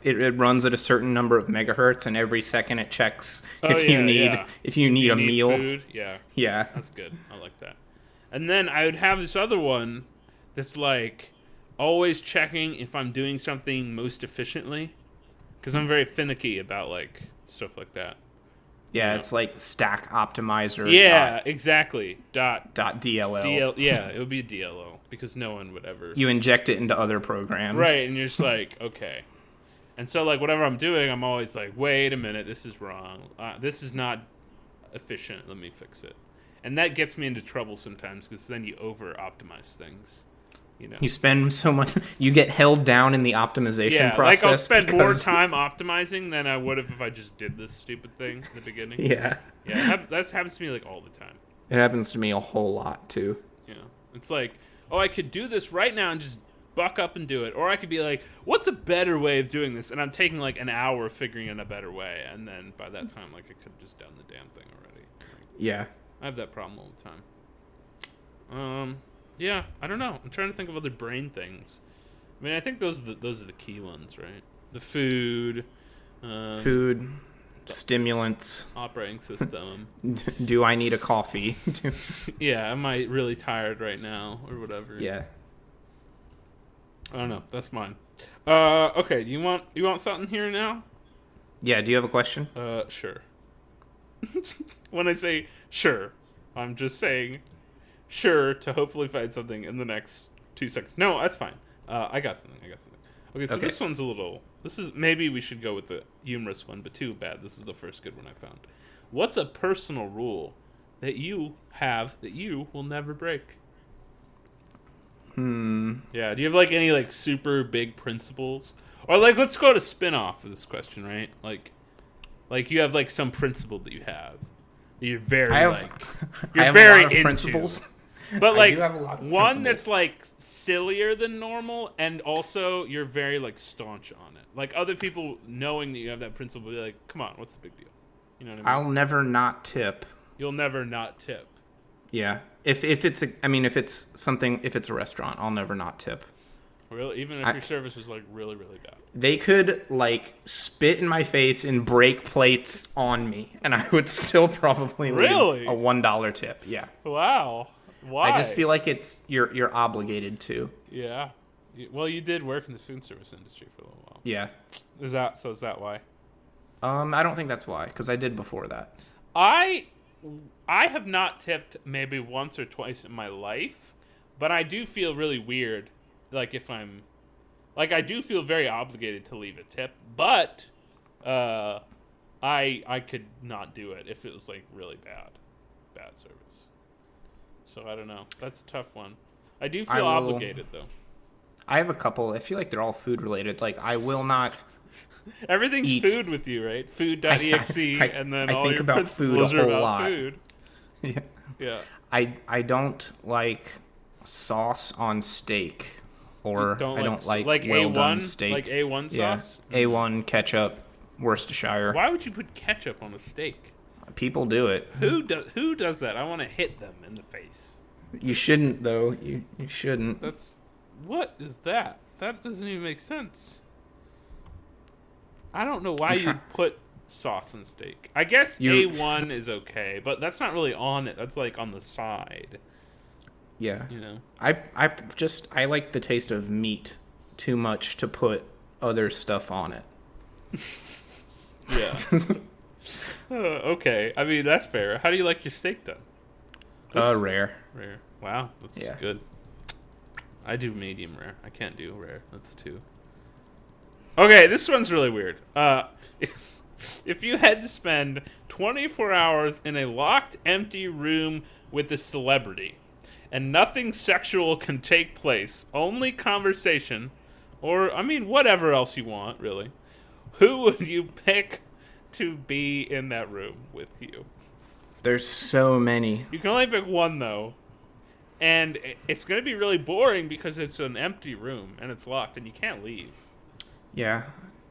Speaker 2: It runs at a certain number of megahertz, and every second it checks if you need a meal.
Speaker 1: Food. Yeah.
Speaker 2: Yeah.
Speaker 1: That's good. I like that. And then I would have this other one that's always checking if I'm doing something most efficiently, because I'm very finicky about stuff like that.
Speaker 2: Yeah,
Speaker 1: know?
Speaker 2: it's like stack optimizer.
Speaker 1: Yeah, exactly.
Speaker 2: Dot DLL.
Speaker 1: Yeah, it would be a DLL because no one would ever.
Speaker 2: You inject it into other programs.
Speaker 1: Right, and you're just like, okay. And so, like, whatever I'm doing, I'm always like, wait a minute, this is wrong. This is not efficient. Let me fix it. And that gets me into trouble sometimes because then you over-optimize things. You know?
Speaker 2: You spend so much. You get held down in the optimization process.
Speaker 1: Like I'll spend more time optimizing than I would have if I just did this stupid thing at the beginning.
Speaker 2: Yeah.
Speaker 1: Yeah, that happens to me like all the time.
Speaker 2: It happens to me a whole lot too.
Speaker 1: Yeah, it's like, oh, I could do this right now and just buck up and do it, or I could be like, what's a better way of doing this? And I'm taking like an hour figuring out a better way, and then by that time, like I could have just done the damn thing already. Like,
Speaker 2: Yeah.
Speaker 1: I have that problem all the time. Yeah, I don't know. I'm trying to think of other brain things. I mean, I think those are the key ones, right? The food,
Speaker 2: Food, stimulants.
Speaker 1: operating system.
Speaker 2: Do I need a coffee?
Speaker 1: Yeah, am I really tired right now or whatever?
Speaker 2: Yeah.
Speaker 1: I don't know. That's mine. Okay. You want something here now?
Speaker 2: Yeah. Do you have a question?
Speaker 1: Sure. When I say sure, I'm just saying sure to hopefully find something in the next 2 seconds. No, that's fine. I got something. Okay, so
Speaker 2: Okay.
Speaker 1: this one's a little. Maybe we should go with the humorous one, but too bad. This is the first good one I found. What's a personal rule that you have that you will never break? Yeah. Do you have like any like super big principles, or like let's go to spin-off of this question, right? Like you have like some principle that you have that you're very
Speaker 2: I have,
Speaker 1: like
Speaker 2: I
Speaker 1: you're
Speaker 2: have
Speaker 1: very
Speaker 2: a lot of
Speaker 1: into.
Speaker 2: principles.
Speaker 1: But
Speaker 2: I
Speaker 1: like
Speaker 2: do have a lot of
Speaker 1: one
Speaker 2: principles.
Speaker 1: that's like sillier than normal, and also you're very like staunch on it. Like other people knowing that you have that principle, be like, "Come on, what's the big deal?" You know what I mean?
Speaker 2: I'll never not tip.
Speaker 1: You'll never not tip.
Speaker 2: Yeah. If it's a restaurant, I'll never not tip.
Speaker 1: Really, even if your service was like really really bad.
Speaker 2: They could like spit in my face and break plates on me, and I would still probably
Speaker 1: Really?
Speaker 2: leave a $1 tip. Yeah.
Speaker 1: Wow. Why?
Speaker 2: I just feel like you're obligated to.
Speaker 1: Yeah. Well, you did work in the food service industry for a little while.
Speaker 2: Yeah.
Speaker 1: Is that why?
Speaker 2: I don't think that's why, because I did before that.
Speaker 1: I have not tipped maybe once or twice in my life, but I do feel really weird. Like if I'm, like I do feel very obligated to leave a tip, but I could not do it if it was like really bad service. So I don't know. That's a tough one. I do feel obligated though.
Speaker 2: I have a couple. I feel like they're all food related. Like I will not.
Speaker 1: Everything's
Speaker 2: eat.
Speaker 1: food with you, right? Food.exe, and then
Speaker 2: I
Speaker 1: all
Speaker 2: think
Speaker 1: your
Speaker 2: about food a
Speaker 1: principles are
Speaker 2: whole
Speaker 1: about
Speaker 2: lot.
Speaker 1: food.
Speaker 2: Yeah.
Speaker 1: Yeah.
Speaker 2: I don't like sauce on steak, or I don't like well done
Speaker 1: A1,
Speaker 2: steak.
Speaker 1: like A1
Speaker 2: Yeah.
Speaker 1: sauce.
Speaker 2: A1 ketchup, Worcestershire.
Speaker 1: Why would you put ketchup on a steak?
Speaker 2: People do it.
Speaker 1: Who does that? I want to hit them in the face.
Speaker 2: You shouldn't though. You shouldn't.
Speaker 1: What is that? That doesn't even make sense. I don't know why you'd put sauce on steak. I guess A1 is okay, but that's not really on it. That's like on the side.
Speaker 2: Yeah.
Speaker 1: You know.
Speaker 2: I like the taste of meat too much to put other stuff on it.
Speaker 1: Yeah. Okay. I mean, that's fair. How do you like your steak done?
Speaker 2: Rare.
Speaker 1: Rare. Wow, that's good. I do medium rare. I can't do rare. That's 2. Okay, this one's really weird. If you had to spend 24 hours in a locked, empty room with a celebrity, and nothing sexual can take place, only conversation, or, I mean, whatever else you want, really, who would you pick to be in that room with you?
Speaker 2: There's so many.
Speaker 1: You can only pick one, though. And it's going to be really boring because it's an empty room and it's locked and you can't leave.
Speaker 2: Yeah.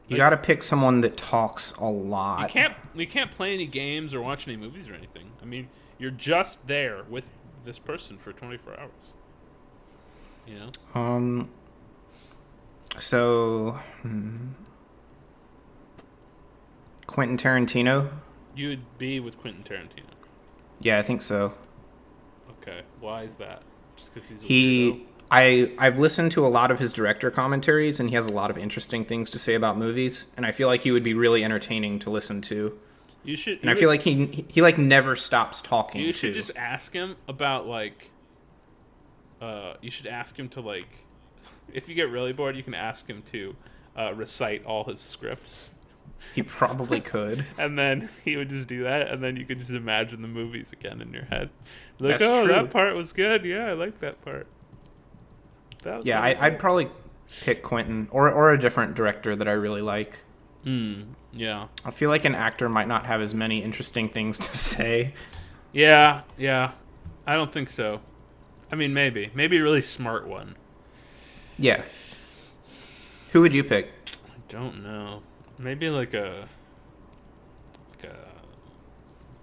Speaker 2: You got to pick someone that talks a lot.
Speaker 1: You can't play any games or watch any movies or anything. I mean, you're just there with this person for 24 hours. You know?
Speaker 2: So Quentin Tarantino?
Speaker 1: You would be with Quentin Tarantino.
Speaker 2: Yeah, I think so.
Speaker 1: Okay. Why is that? Just because he's a weirdo?
Speaker 2: I've listened to a lot of his director commentaries, and he has a lot of interesting things to say about movies, and I feel like he would be really entertaining to listen to. And I feel like he like never stops talking.
Speaker 1: You should just ask him about like. You should ask him to like, if you get really bored, you can ask him to recite all his scripts.
Speaker 2: He probably could.
Speaker 1: And then he would just do that, and then you could just imagine the movies again in your head. Like,
Speaker 2: That's true.
Speaker 1: that part was good. Yeah, I like that part. That was
Speaker 2: I'd probably pick Quentin or a different director that I really like.
Speaker 1: Yeah.
Speaker 2: I feel like an actor might not have as many interesting things to say.
Speaker 1: Yeah. I don't think so. I mean, maybe a really smart one.
Speaker 2: Yeah. Who would you pick?
Speaker 1: I don't know. Maybe like a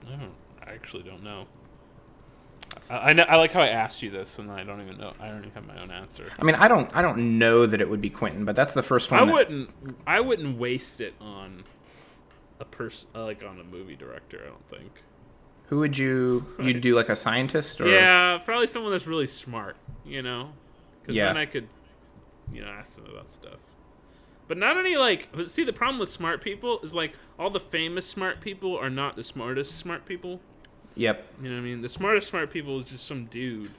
Speaker 1: I actually don't know. I like how I asked you this, and I don't even know. I don't even have my own answer.
Speaker 2: I mean, I don't know that it would be Quentin, but that's the first one.
Speaker 1: I wouldn't waste it on a person like on a movie director. I don't think.
Speaker 2: Who would you'd do like a scientist or?
Speaker 1: Yeah, probably someone that's really smart. Because then I could, ask them about stuff. But not any like. But see, the problem with smart people is like all the famous smart people are not the smartest smart people.
Speaker 2: Yep.
Speaker 1: You know what I mean? The smartest smart people is just some dude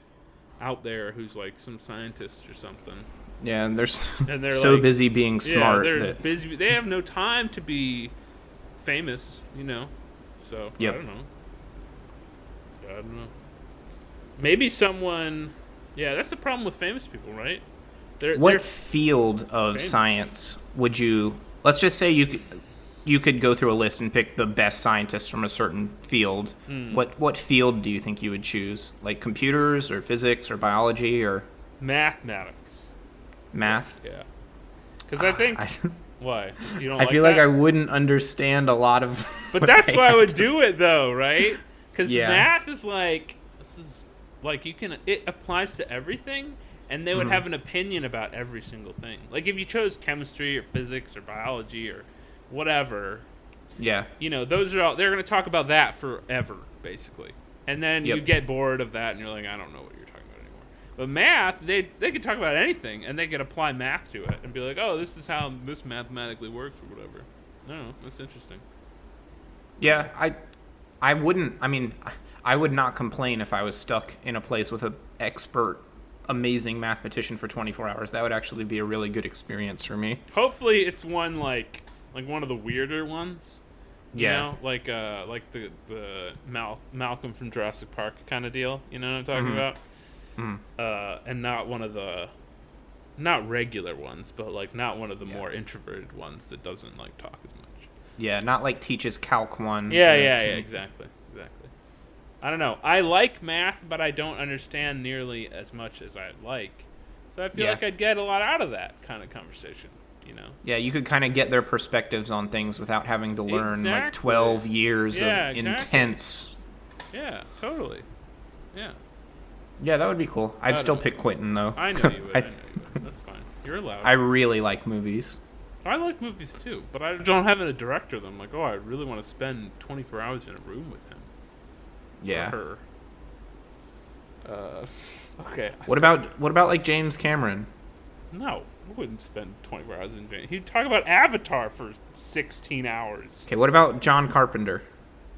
Speaker 1: out there who's like some scientist or something.
Speaker 2: Yeah, and they're so
Speaker 1: like,
Speaker 2: busy being smart.
Speaker 1: Yeah, they're busy. They have no time to be famous. So
Speaker 2: yep.
Speaker 1: I don't know. Maybe someone. Yeah, that's the problem with famous people, right?
Speaker 2: What field of famous science would you? Let's just say you could go through a list and pick the best scientists from a certain field. What field do you think you would choose? Like computers or physics or biology or
Speaker 1: mathematics?
Speaker 2: Math?
Speaker 1: Yeah. Because I think why you don't.
Speaker 2: I feel like I wouldn't understand a lot of.
Speaker 1: But that's why I would do it though, right? Because math is like it applies to everything. And they would have an opinion about every single thing. Like if you chose chemistry or physics or biology or whatever, those are all. They're going to talk about that forever, basically. And then you get bored of that, and you're like, I don't know what you're talking about anymore. But math, they could talk about anything, and they could apply math to it and be like, oh, this is how this mathematically works or whatever. I don't know. That's interesting.
Speaker 2: Yeah, I wouldn't. I mean, I would not complain if I was stuck in a place with an expert. Amazing mathematician for 24 hours. That would actually be a really good experience for me.
Speaker 1: Hopefully it's one like one of the weirder ones. Like the Malcolm from Jurassic Park kind of deal. You know what I'm talking about? And not one of the not regular ones, but like not one of the more introverted ones that doesn't like talk as much.
Speaker 2: Yeah, not like teaches Calc 1.
Speaker 1: Yeah, exactly. I don't know. I like math, but I don't understand nearly as much as I'd like. So I feel like I'd get a lot out of that kind of conversation,
Speaker 2: Yeah, you could kind of get their perspectives on things without having to learn like 12 years of intense.
Speaker 1: Yeah, totally. Yeah.
Speaker 2: Yeah, that would be cool. I'd still pick Quentin, though.
Speaker 1: I know you would. That's fine. You're allowed.
Speaker 2: I really like movies.
Speaker 1: I like movies, too. But I don't have a director that I'm like, I really want to spend 24 hours in a room with him.
Speaker 2: Yeah.
Speaker 1: Or her. Okay.
Speaker 2: What about like James Cameron?
Speaker 1: No, I wouldn't spend 24 hours in James. He'd talk about Avatar for 16 hours.
Speaker 2: Okay, what about John Carpenter?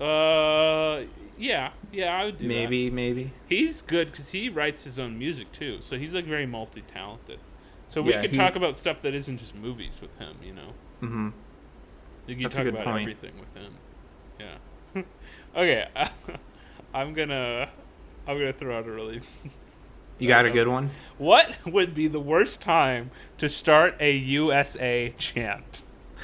Speaker 1: Yeah, I would do that.
Speaker 2: Maybe.
Speaker 1: He's good because he writes his own music too, so he's like very multi-talented. So we could talk about stuff that isn't just movies with him,
Speaker 2: Mm-hmm.
Speaker 1: You can talk about everything with him. Yeah. Okay. I'm gonna throw out a really.
Speaker 2: You got a good one?
Speaker 1: What would be the worst time to start a USA chant?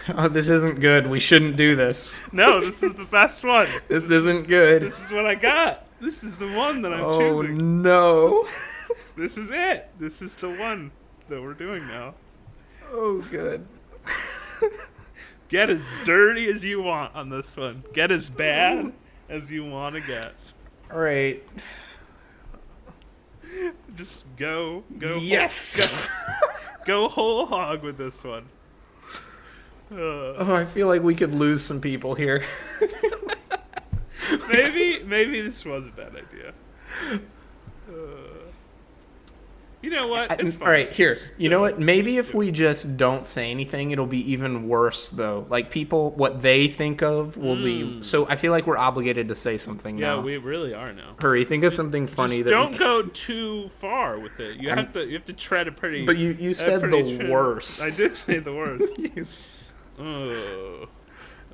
Speaker 2: Oh, this isn't good. We shouldn't do this.
Speaker 1: No, this is the best one.
Speaker 2: This isn't good.
Speaker 1: This is what I got. This is the one that I'm choosing.
Speaker 2: Oh, no.
Speaker 1: This is it. This is the one that we're doing now.
Speaker 2: Oh, good.
Speaker 1: Get as dirty as you want on this one. Get as bad as you want to get.
Speaker 2: All right.
Speaker 1: Just go.
Speaker 2: Yes.
Speaker 1: Go whole hog with this one.
Speaker 2: I feel like we could lose some people here.
Speaker 1: Maybe this was a bad idea. You know what? It's fine.
Speaker 2: All right, here. You know what? Maybe if we just don't say anything, it'll be even worse, though. Like, people, what they think of will be... So I feel like we're obligated to say something now.
Speaker 1: Yeah, we really are now.
Speaker 2: Hurry, think of something funny.
Speaker 1: Just don't go too far with it. You have to tread a pretty...
Speaker 2: But you said the worst.
Speaker 1: I did say the worst. Oh.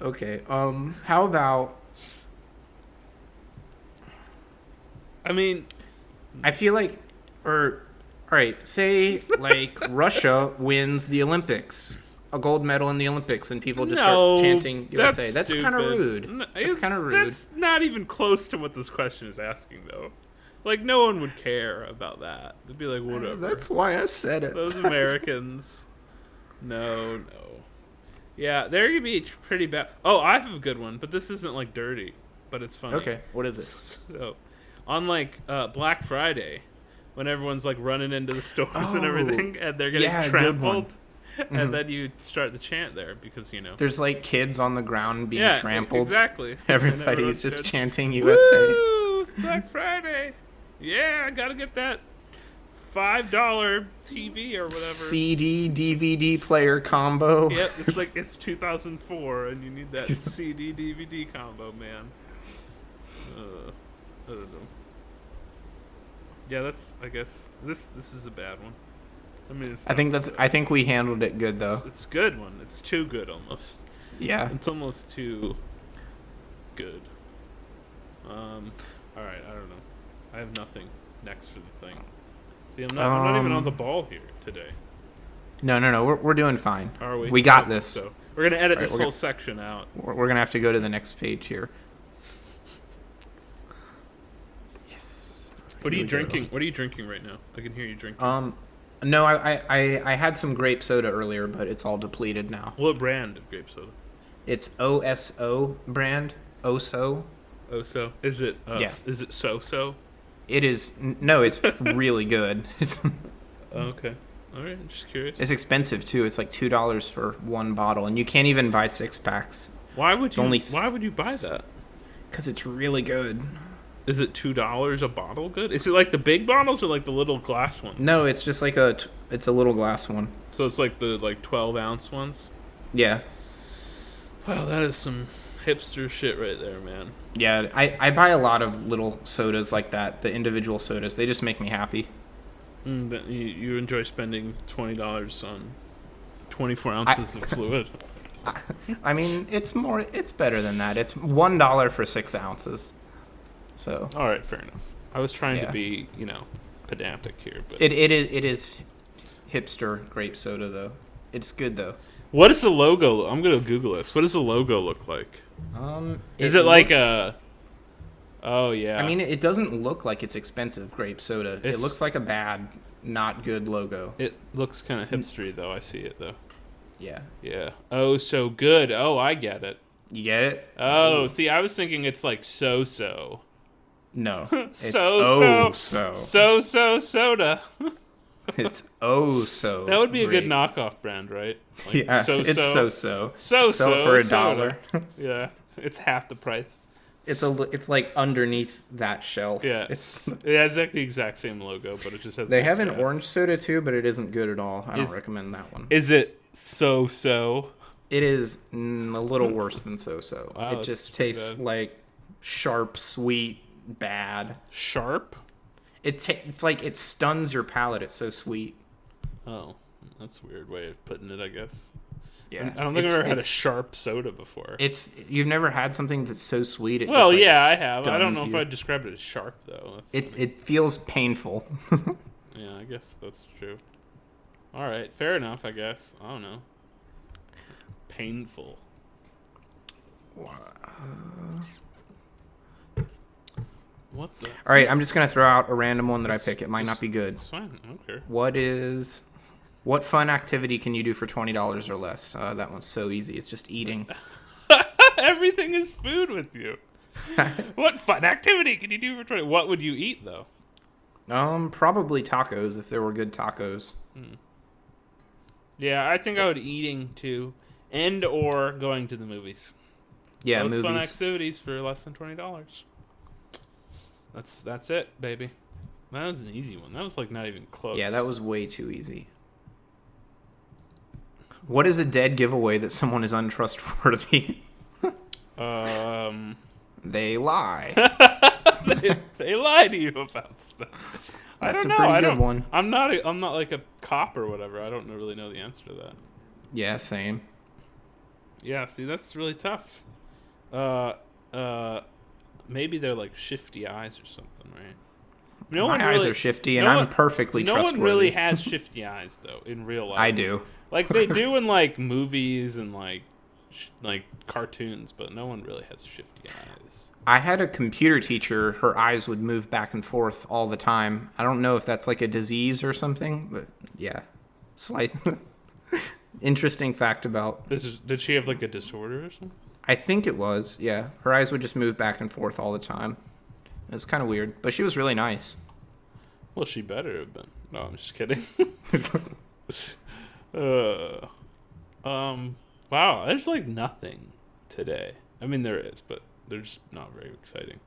Speaker 2: Okay, how about...
Speaker 1: I mean...
Speaker 2: I feel like... All right, say, like, Russia wins the Olympics, a gold medal in the Olympics, and people just start chanting USA. That's kind of rude. That's kind of rude.
Speaker 1: That's not even close to what this question is asking, though. Like, no one would care about that. They'd be like, whatever.
Speaker 2: That's why I said it.
Speaker 1: Those Americans. No. Yeah, they're going to be pretty bad. Oh, I have a good one, but this isn't, like, dirty, but it's funny.
Speaker 2: Okay, what is it?
Speaker 1: So, on, like, Black Friday... when everyone's like running into the stores and everything, and they're getting trampled, and then you start the chant there because
Speaker 2: there's like kids on the ground being trampled.
Speaker 1: Exactly.
Speaker 2: Everybody's just chanting USA.
Speaker 1: Woo! Black Friday. Yeah, I gotta get that $5 TV or whatever.
Speaker 2: CD DVD player combo.
Speaker 1: Yep, it's like it's 2004, and you need that CD DVD combo, man. I don't know. Yeah, I guess this is a bad one. I mean,
Speaker 2: I think we handled it good though.
Speaker 1: It's a good one. It's too good almost.
Speaker 2: Yeah.
Speaker 1: It's almost too good. All right, I don't know. I have nothing next for the thing. See, I'm not even on the ball here today.
Speaker 2: No. We're doing fine.
Speaker 1: Are we?
Speaker 2: We got this.
Speaker 1: So we're gonna edit this whole section out.
Speaker 2: We're gonna have to go to the next page here.
Speaker 1: What are you drinking? What are you drinking right now? I can hear you drinking.
Speaker 2: No, I had some grape soda earlier, but it's all depleted now.
Speaker 1: What brand of grape soda?
Speaker 2: It's OSO brand. OSO.
Speaker 1: OSO. Is it? Is it so?
Speaker 2: It is. No, it's really good.
Speaker 1: Okay. All right. Just curious.
Speaker 2: It's expensive too. It's like $2 for one bottle, and you can't even buy 6-packs.
Speaker 1: Why would you buy that?
Speaker 2: Because it's really good.
Speaker 1: Is it $2 a bottle good? Is it like the big bottles or like the little glass ones?
Speaker 2: No, it's just like it's a little glass one.
Speaker 1: So it's like the 12-ounce ones?
Speaker 2: Yeah.
Speaker 1: Wow, that is some hipster shit right there, man.
Speaker 2: Yeah, I buy a lot of little sodas like that, the individual sodas. They just make me happy.
Speaker 1: You enjoy spending $20 on 24 ounces of fluid?
Speaker 2: I mean, it's better than that. It's $1 for 6 ounces. So.
Speaker 1: All right, fair enough. I was trying to be, pedantic here, but
Speaker 2: it is hipster grape soda though. It's good though.
Speaker 1: What is the logo? I'm gonna Google this. What does the logo look like? Is it like a? Oh yeah.
Speaker 2: I mean, it doesn't look like it's expensive grape soda. It looks like a bad, not good logo.
Speaker 1: It looks kind of hipstery though. I see it though.
Speaker 2: Yeah.
Speaker 1: Yeah. Oh, so good. Oh, I get it.
Speaker 2: You get it?
Speaker 1: Oh, see, I was thinking it's like so.
Speaker 2: No. It's
Speaker 1: so soda.
Speaker 2: It's so.
Speaker 1: That would be
Speaker 2: great.
Speaker 1: a good knockoff brand, right? Like
Speaker 2: yeah. It's so.
Speaker 1: So
Speaker 2: sell it for $1.
Speaker 1: Yeah, it's half the price.
Speaker 2: It's like underneath that shelf.
Speaker 1: Yeah, it has like the exact same logo, but it just has.
Speaker 2: They have an orange soda too, but it isn't good at all. I don't recommend that one.
Speaker 1: Is it so?
Speaker 2: It is a little worse than so.
Speaker 1: Wow,
Speaker 2: it just tastes like sharp, sweet, bad.
Speaker 1: Sharp?
Speaker 2: It's like it stuns your palate. It's so sweet.
Speaker 1: Oh, that's a weird way of putting it, I guess.
Speaker 2: Yeah,
Speaker 1: I don't think I've ever had a sharp soda before.
Speaker 2: You've never had something that's so sweet.
Speaker 1: Well, yeah, I have. I don't know if I'd describe it as sharp though.
Speaker 2: It feels painful.
Speaker 1: Yeah, I guess that's true. All right, fair enough. I guess I don't know. Painful. What the?
Speaker 2: All right, I'm just gonna throw out a random one that I pick. It might not be good.
Speaker 1: It's fine. I don't care.
Speaker 2: What fun activity can you do for $20 or less? That one's so easy. It's just eating.
Speaker 1: Everything is food with you. What fun activity can you do for 20? What would you eat though?
Speaker 2: Probably tacos if there were good tacos.
Speaker 1: Yeah, I think I would eating too, and or going to the movies.
Speaker 2: Yeah,
Speaker 1: both
Speaker 2: movies.
Speaker 1: Fun activities for less than $20. That's it, baby. That was an easy one. That was like not even close.
Speaker 2: Yeah, that was way too easy. What is a dead giveaway that someone is untrustworthy? They lie.
Speaker 1: they lie to you about stuff. I don't know. I don't.
Speaker 2: One.
Speaker 1: I'm not like a cop or whatever. I don't really know the answer to that.
Speaker 2: Yeah, same.
Speaker 1: Yeah, see, that's really tough. Maybe they're like shifty eyes or something, right?
Speaker 2: My eyes are shifty, and I'm perfectly trustworthy.
Speaker 1: No one really has shifty eyes, though, in real life.
Speaker 2: I do.
Speaker 1: Like, they do in, like, movies and, like cartoons, but no one really has shifty eyes.
Speaker 2: I had a computer teacher. Her eyes would move back and forth all the time. I don't know if that's like a disease or something, but yeah. Slight. Interesting fact about...
Speaker 1: Did she have, like, a disorder or something?
Speaker 2: I think it was, yeah. Her eyes would just move back and forth all the time. It was kind of weird, but she was really nice.
Speaker 1: Well, she better have been. No, I'm just kidding. Wow, there's like nothing today. I mean, there is, but they're just not very exciting.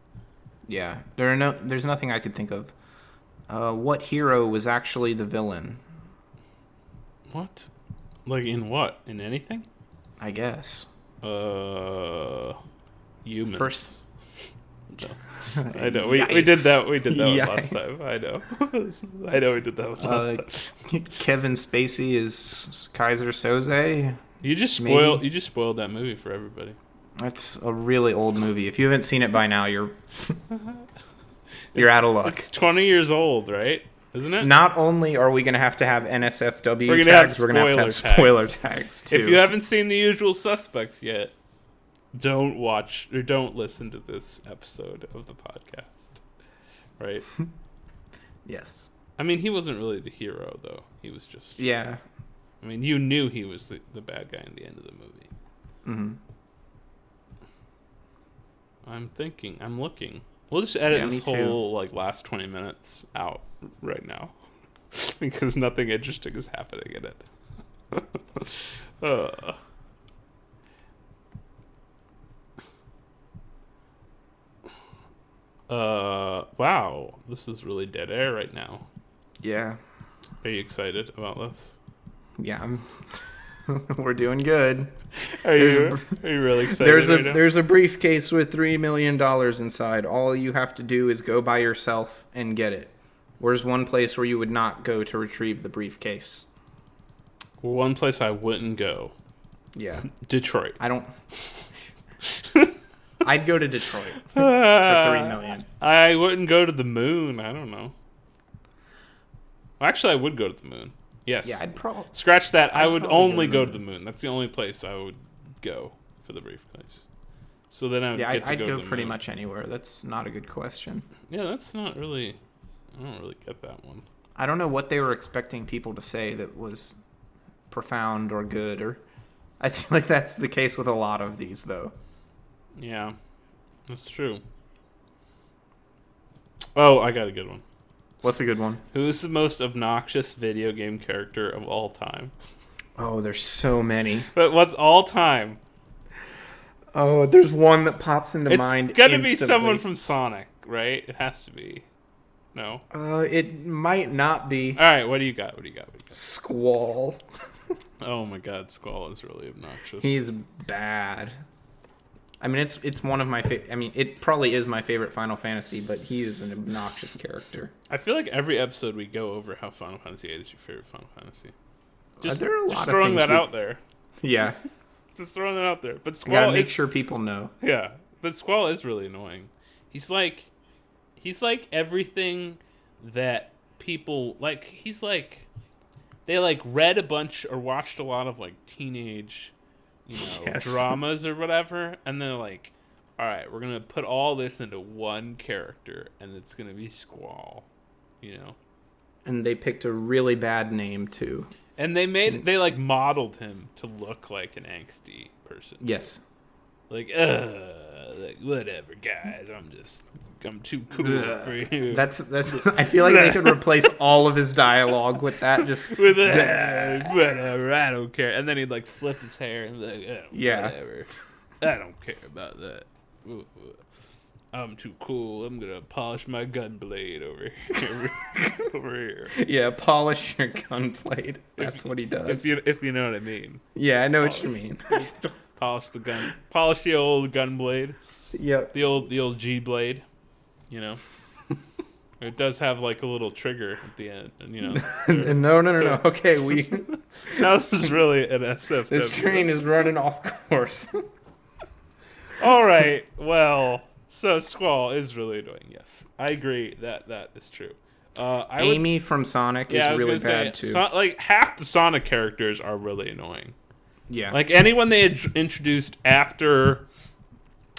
Speaker 2: Yeah, there's nothing I could think of. What hero was actually the villain?
Speaker 1: What? Like in what? In anything?
Speaker 2: I guess.
Speaker 1: Humans.
Speaker 2: First.
Speaker 1: No. I know. We did that. We did that one last time. I know. I know we did that one last time.
Speaker 2: Kevin Spacey is Kaiser Soze.
Speaker 1: You just spoiled that movie for everybody.
Speaker 2: That's a really old movie. If you haven't seen it by now, you're out of luck.
Speaker 1: It's 20 years old, right? Isn't it?
Speaker 2: Not only are we going to have NSFW
Speaker 1: we're
Speaker 2: tags, we're going to have spoiler tags too.
Speaker 1: If you haven't seen The Usual Suspects yet, don't watch or don't listen to this episode of the podcast. Right?
Speaker 2: Yes.
Speaker 1: I mean, he wasn't really the hero, though. He was just...
Speaker 2: Yeah.
Speaker 1: I mean, you knew he was the bad guy in the end of the movie.
Speaker 2: Mm-hmm.
Speaker 1: I'm looking. We'll just edit this whole,
Speaker 2: too.
Speaker 1: like, last 20 minutes out right now. Because nothing interesting is happening in it. Wow. This is really dead air right now.
Speaker 2: Yeah.
Speaker 1: Are you excited about this?
Speaker 2: Yeah, we're doing good.
Speaker 1: Are you really excited?
Speaker 2: There's a briefcase with $3 million inside. All you have to do is go by yourself and get it. Where's one place where you would not go to retrieve the briefcase?
Speaker 1: One place I wouldn't go.
Speaker 2: Yeah.
Speaker 1: Detroit.
Speaker 2: I don't... I'd go to Detroit for $3 million.
Speaker 1: I wouldn't go to the moon. I don't know. Actually, I would go to the moon. Yes.
Speaker 2: Yeah, I'd probably...
Speaker 1: Scratch that. I would only go to the moon. That's the only place I would go for the briefcase. So then I would get to go to the moon.
Speaker 2: I'd go pretty much anywhere. That's not a good question.
Speaker 1: Yeah, that's not really... I don't really get that one.
Speaker 2: I don't know what they were expecting people to say that was profound or good. Or I feel like that's the case with a lot of these, though.
Speaker 1: Yeah, that's true. Oh, I got a good one.
Speaker 2: What's a good one?
Speaker 1: Who's the most obnoxious video game character of all time?
Speaker 2: Oh, there's so many.
Speaker 1: But what's all time?
Speaker 2: Oh, there's one that pops into mind.
Speaker 1: It's gotta be someone from Sonic, right? It has to be. No.
Speaker 2: It might not be.
Speaker 1: All right, what do you got?
Speaker 2: Squall.
Speaker 1: Oh my God, Squall is really obnoxious.
Speaker 2: He's bad. I mean, it's one of my favorite. I mean, it probably is my favorite Final Fantasy, but he is an obnoxious character.
Speaker 1: I feel like every episode we go over how Final Fantasy VIII is your favorite Final Fantasy.
Speaker 2: There are a lot
Speaker 1: just
Speaker 2: of
Speaker 1: throwing
Speaker 2: things
Speaker 1: that out there.
Speaker 2: Yeah.
Speaker 1: Just throwing that out there. But Squall
Speaker 2: gotta make sure people know.
Speaker 1: Yeah, but Squall is really annoying. He's like everything that people like. He's like they like read a bunch or watched a lot of like teenage, dramas or whatever, and they're like, all right, we're gonna put all this into one character, and it's gonna be Squall,
Speaker 2: And they picked a really bad name too.
Speaker 1: And they like modeled him to look like an angsty person.
Speaker 2: Yes.
Speaker 1: Like whatever, guys. I'm too cool for you.
Speaker 2: That's. I feel like they could replace all of his dialogue with that. Just
Speaker 1: with whatever. I don't care. And then he'd like flip his hair and be like, whatever. I don't care about that. I'm too cool. I'm gonna polish my gun blade over here. Over here.
Speaker 2: Yeah, polish your gun blade. That's what he does.
Speaker 1: If you know what I mean.
Speaker 2: Yeah, I know what you mean.
Speaker 1: Polish the gun. Polish the old gun blade.
Speaker 2: Yep.
Speaker 1: The old G blade. You know. It does have like a little trigger at the end, and you know.
Speaker 2: No. Okay,
Speaker 1: Now this is really an SFW.
Speaker 2: This train is running off course.
Speaker 1: All right. Well, so Squall is really annoying. Yes, I agree that is true.
Speaker 2: Amy from Sonic is really bad too.
Speaker 1: Like half the Sonic characters are really annoying.
Speaker 2: Yeah.
Speaker 1: Like anyone they had introduced after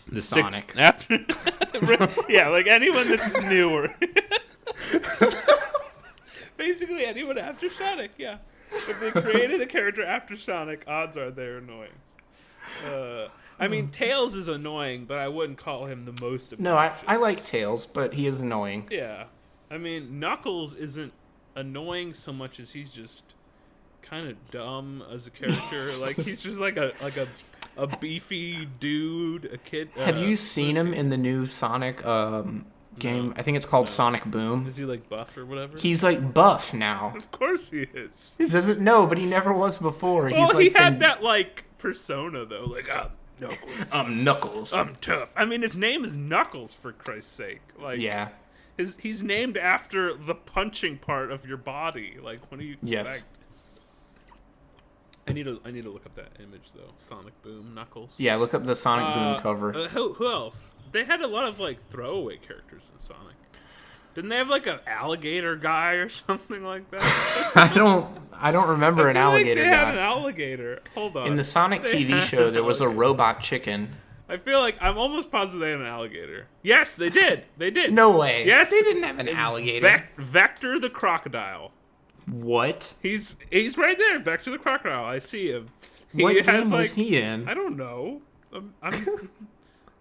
Speaker 1: the
Speaker 2: Sonic.
Speaker 1: After yeah, like anyone that's newer. Basically anyone after Sonic, yeah. If they created a character after Sonic, odds are they're annoying. I mean, Tails is annoying, but I wouldn't call him the most obnoxious.
Speaker 2: No, I like Tails, but he is annoying.
Speaker 1: Yeah. I mean, Knuckles isn't annoying so much as he's just kind of dumb as a character. Like, he's just like a beefy dude, a kid.
Speaker 2: Have you seen him in the new Sonic game? No. I think it's called Sonic Boom.
Speaker 1: Is he like buff or whatever?
Speaker 2: He's like buff now.
Speaker 1: Of course he is.
Speaker 2: He doesn't know, but he never was before.
Speaker 1: Well, he had that like persona though, like Knuckles.
Speaker 2: I'm Knuckles.
Speaker 1: I'm tough. I mean, his name is Knuckles for Christ's sake. Like,
Speaker 2: yeah.
Speaker 1: He's named after the punching part of your body. Like, what do you expect?
Speaker 2: Yes.
Speaker 1: I need to look up that image though. Sonic Boom Knuckles.
Speaker 2: Yeah, look up the Sonic Boom cover.
Speaker 1: Who else? They had a lot of like throwaway characters in Sonic. Didn't they have like an alligator guy or something like that?
Speaker 2: I don't remember an alligator guy.
Speaker 1: They had an alligator. Hold on.
Speaker 2: In the Sonic TV show, there was a robot chicken.
Speaker 1: I feel like I'm almost positive they had an alligator. Yes, they did. They did.
Speaker 2: No way.
Speaker 1: Yes,
Speaker 2: they didn't have an alligator.
Speaker 1: Vector the crocodile.
Speaker 2: What?
Speaker 1: He's right there, Vector the crocodile. I see him.
Speaker 2: What game was he in?
Speaker 1: I don't know.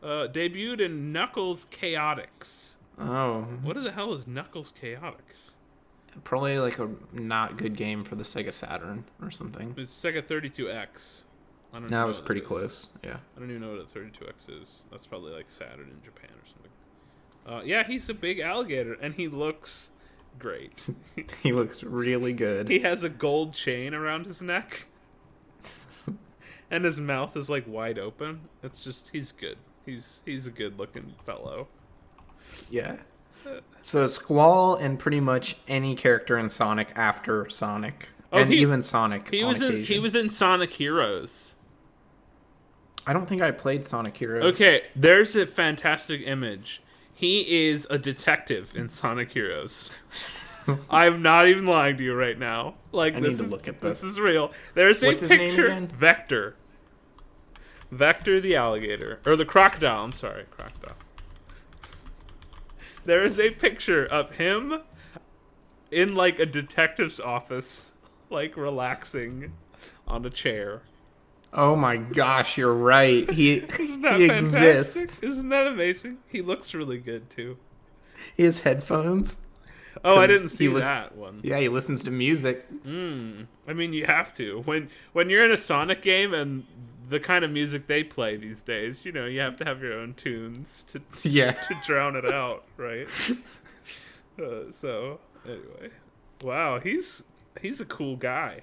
Speaker 1: Debuted in Knuckles Chaotix.
Speaker 2: Oh.
Speaker 1: What the hell is Knuckles Chaotix?
Speaker 2: Probably like a not good game for the Sega Saturn or something.
Speaker 1: It's Sega 32X. I don't know.
Speaker 2: That was pretty close. Yeah.
Speaker 1: I don't even know what a 32X is. That's probably like Saturn in Japan or something. Yeah, he's a big alligator, and he looks great.
Speaker 2: He looks really good.
Speaker 1: He has a gold chain around his neck. And his mouth is like wide open. It's just, he's good. He's a good looking fellow.
Speaker 2: Yeah. So Squall and pretty much any character in Sonic after Sonic. Even Sonic
Speaker 1: he was in Sonic Heroes.
Speaker 2: I don't think I played Sonic Heroes.
Speaker 1: Okay, there's a fantastic image. He is a detective in Sonic Heroes. I'm not even lying to you right now. Like,
Speaker 2: I need to look at this.
Speaker 1: This is real. There's a
Speaker 2: What's
Speaker 1: picture.
Speaker 2: His name again?
Speaker 1: Vector. Vector the alligator. Or the crocodile. I'm sorry, crocodile. There is a picture of him in, like, a detective's office, like, relaxing on a chair.
Speaker 2: Oh my gosh, you're right. He exists.
Speaker 1: Isn't that amazing? He looks really good, too.
Speaker 2: He has headphones.
Speaker 1: Oh, I didn't see that one.
Speaker 2: Yeah, he listens to music.
Speaker 1: I mean, you have to. When you're in a Sonic game and the kind of music they play these days, you know, you have to have your own tunes to drown it out, right? So, anyway. Wow, he's a cool guy.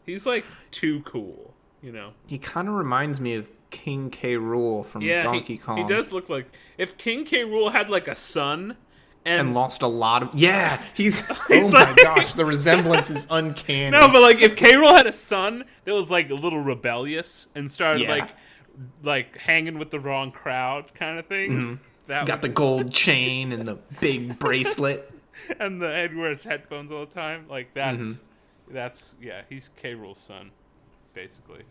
Speaker 1: He's, like, too cool, you know?
Speaker 2: He kind of reminds me of King K. Rool from Donkey Kong.
Speaker 1: He does look like... If King K. Rool had, like, a son...
Speaker 2: And lost a lot of... Yeah, he's oh my gosh, the resemblance is uncanny.
Speaker 1: No, but, like, if K. Rool had a son that was, like, a little rebellious and started, like hanging with the wrong crowd kind of thing.
Speaker 2: Mm-hmm. Got the gold chain and the big bracelet.
Speaker 1: And the head wears headphones all the time. Like, that's he's K. Rool's son, basically.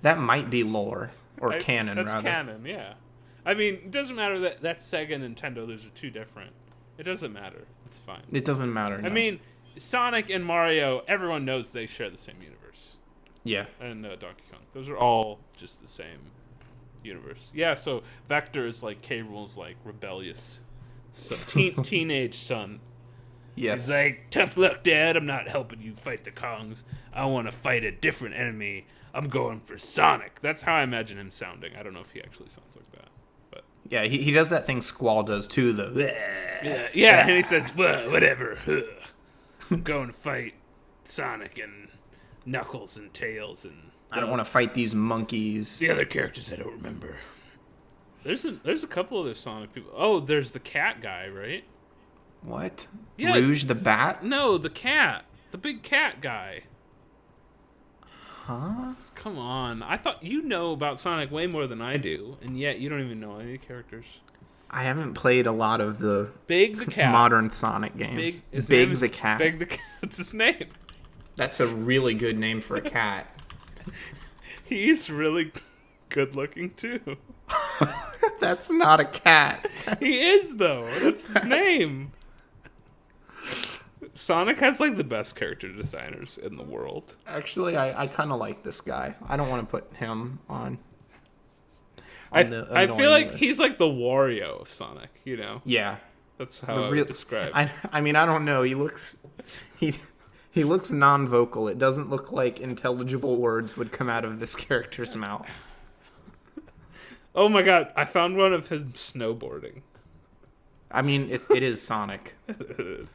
Speaker 2: That might be lore. Or canon,
Speaker 1: that's
Speaker 2: rather.
Speaker 1: That's canon, yeah. I mean, it doesn't matter that that's Sega and Nintendo. Those are two different. It doesn't matter. It's fine.
Speaker 2: It doesn't matter, no.
Speaker 1: I mean, Sonic and Mario, everyone knows they share the same universe.
Speaker 2: Yeah.
Speaker 1: And Donkey Kong. Those are all just the same universe. Yeah, so Vector is like K. Rool's like rebellious teenage son.
Speaker 2: Yes.
Speaker 1: He's like, tough luck, Dad. I'm not helping you fight the Kongs. I want to fight a different enemy. I'm going for Sonic. That's how I imagine him sounding. I don't know if he actually sounds like that. But
Speaker 2: Yeah, he does that thing Squall does too.
Speaker 1: Yeah, and he says, well, whatever. I'm going to fight Sonic and Knuckles and Tails and
Speaker 2: I don't want to fight these monkeys.
Speaker 1: the other characters I don't remember. There's a couple other Sonic people. Oh, there's the cat guy, right?
Speaker 2: What?
Speaker 1: Yeah.
Speaker 2: Rouge the Bat?
Speaker 1: No, the cat. The big cat guy.
Speaker 2: Huh?
Speaker 1: Come on. I thought you know about Sonic way more than I do, and yet you don't even know any characters.
Speaker 2: I haven't played a lot of the
Speaker 1: Big the cat.
Speaker 2: modern Sonic games.
Speaker 1: Big
Speaker 2: the Cat.
Speaker 1: Big the cat. That's his name.
Speaker 2: That's a really good name for a cat.
Speaker 1: He's really good looking too.
Speaker 2: That's not a cat.
Speaker 1: He is though. That's his name. Sonic has like the best character designers in the world.
Speaker 2: Actually, I kind of like this guy. I don't want to put him on.
Speaker 1: I feel like he's like the Wario of Sonic, you know?
Speaker 2: Yeah.
Speaker 1: That's how I would describe.
Speaker 2: I mean, I don't know. He looks non-vocal. It doesn't look like intelligible words would come out of this character's mouth.
Speaker 1: Oh my god, I found one of him snowboarding.
Speaker 2: I mean, it is Sonic.
Speaker 1: It is.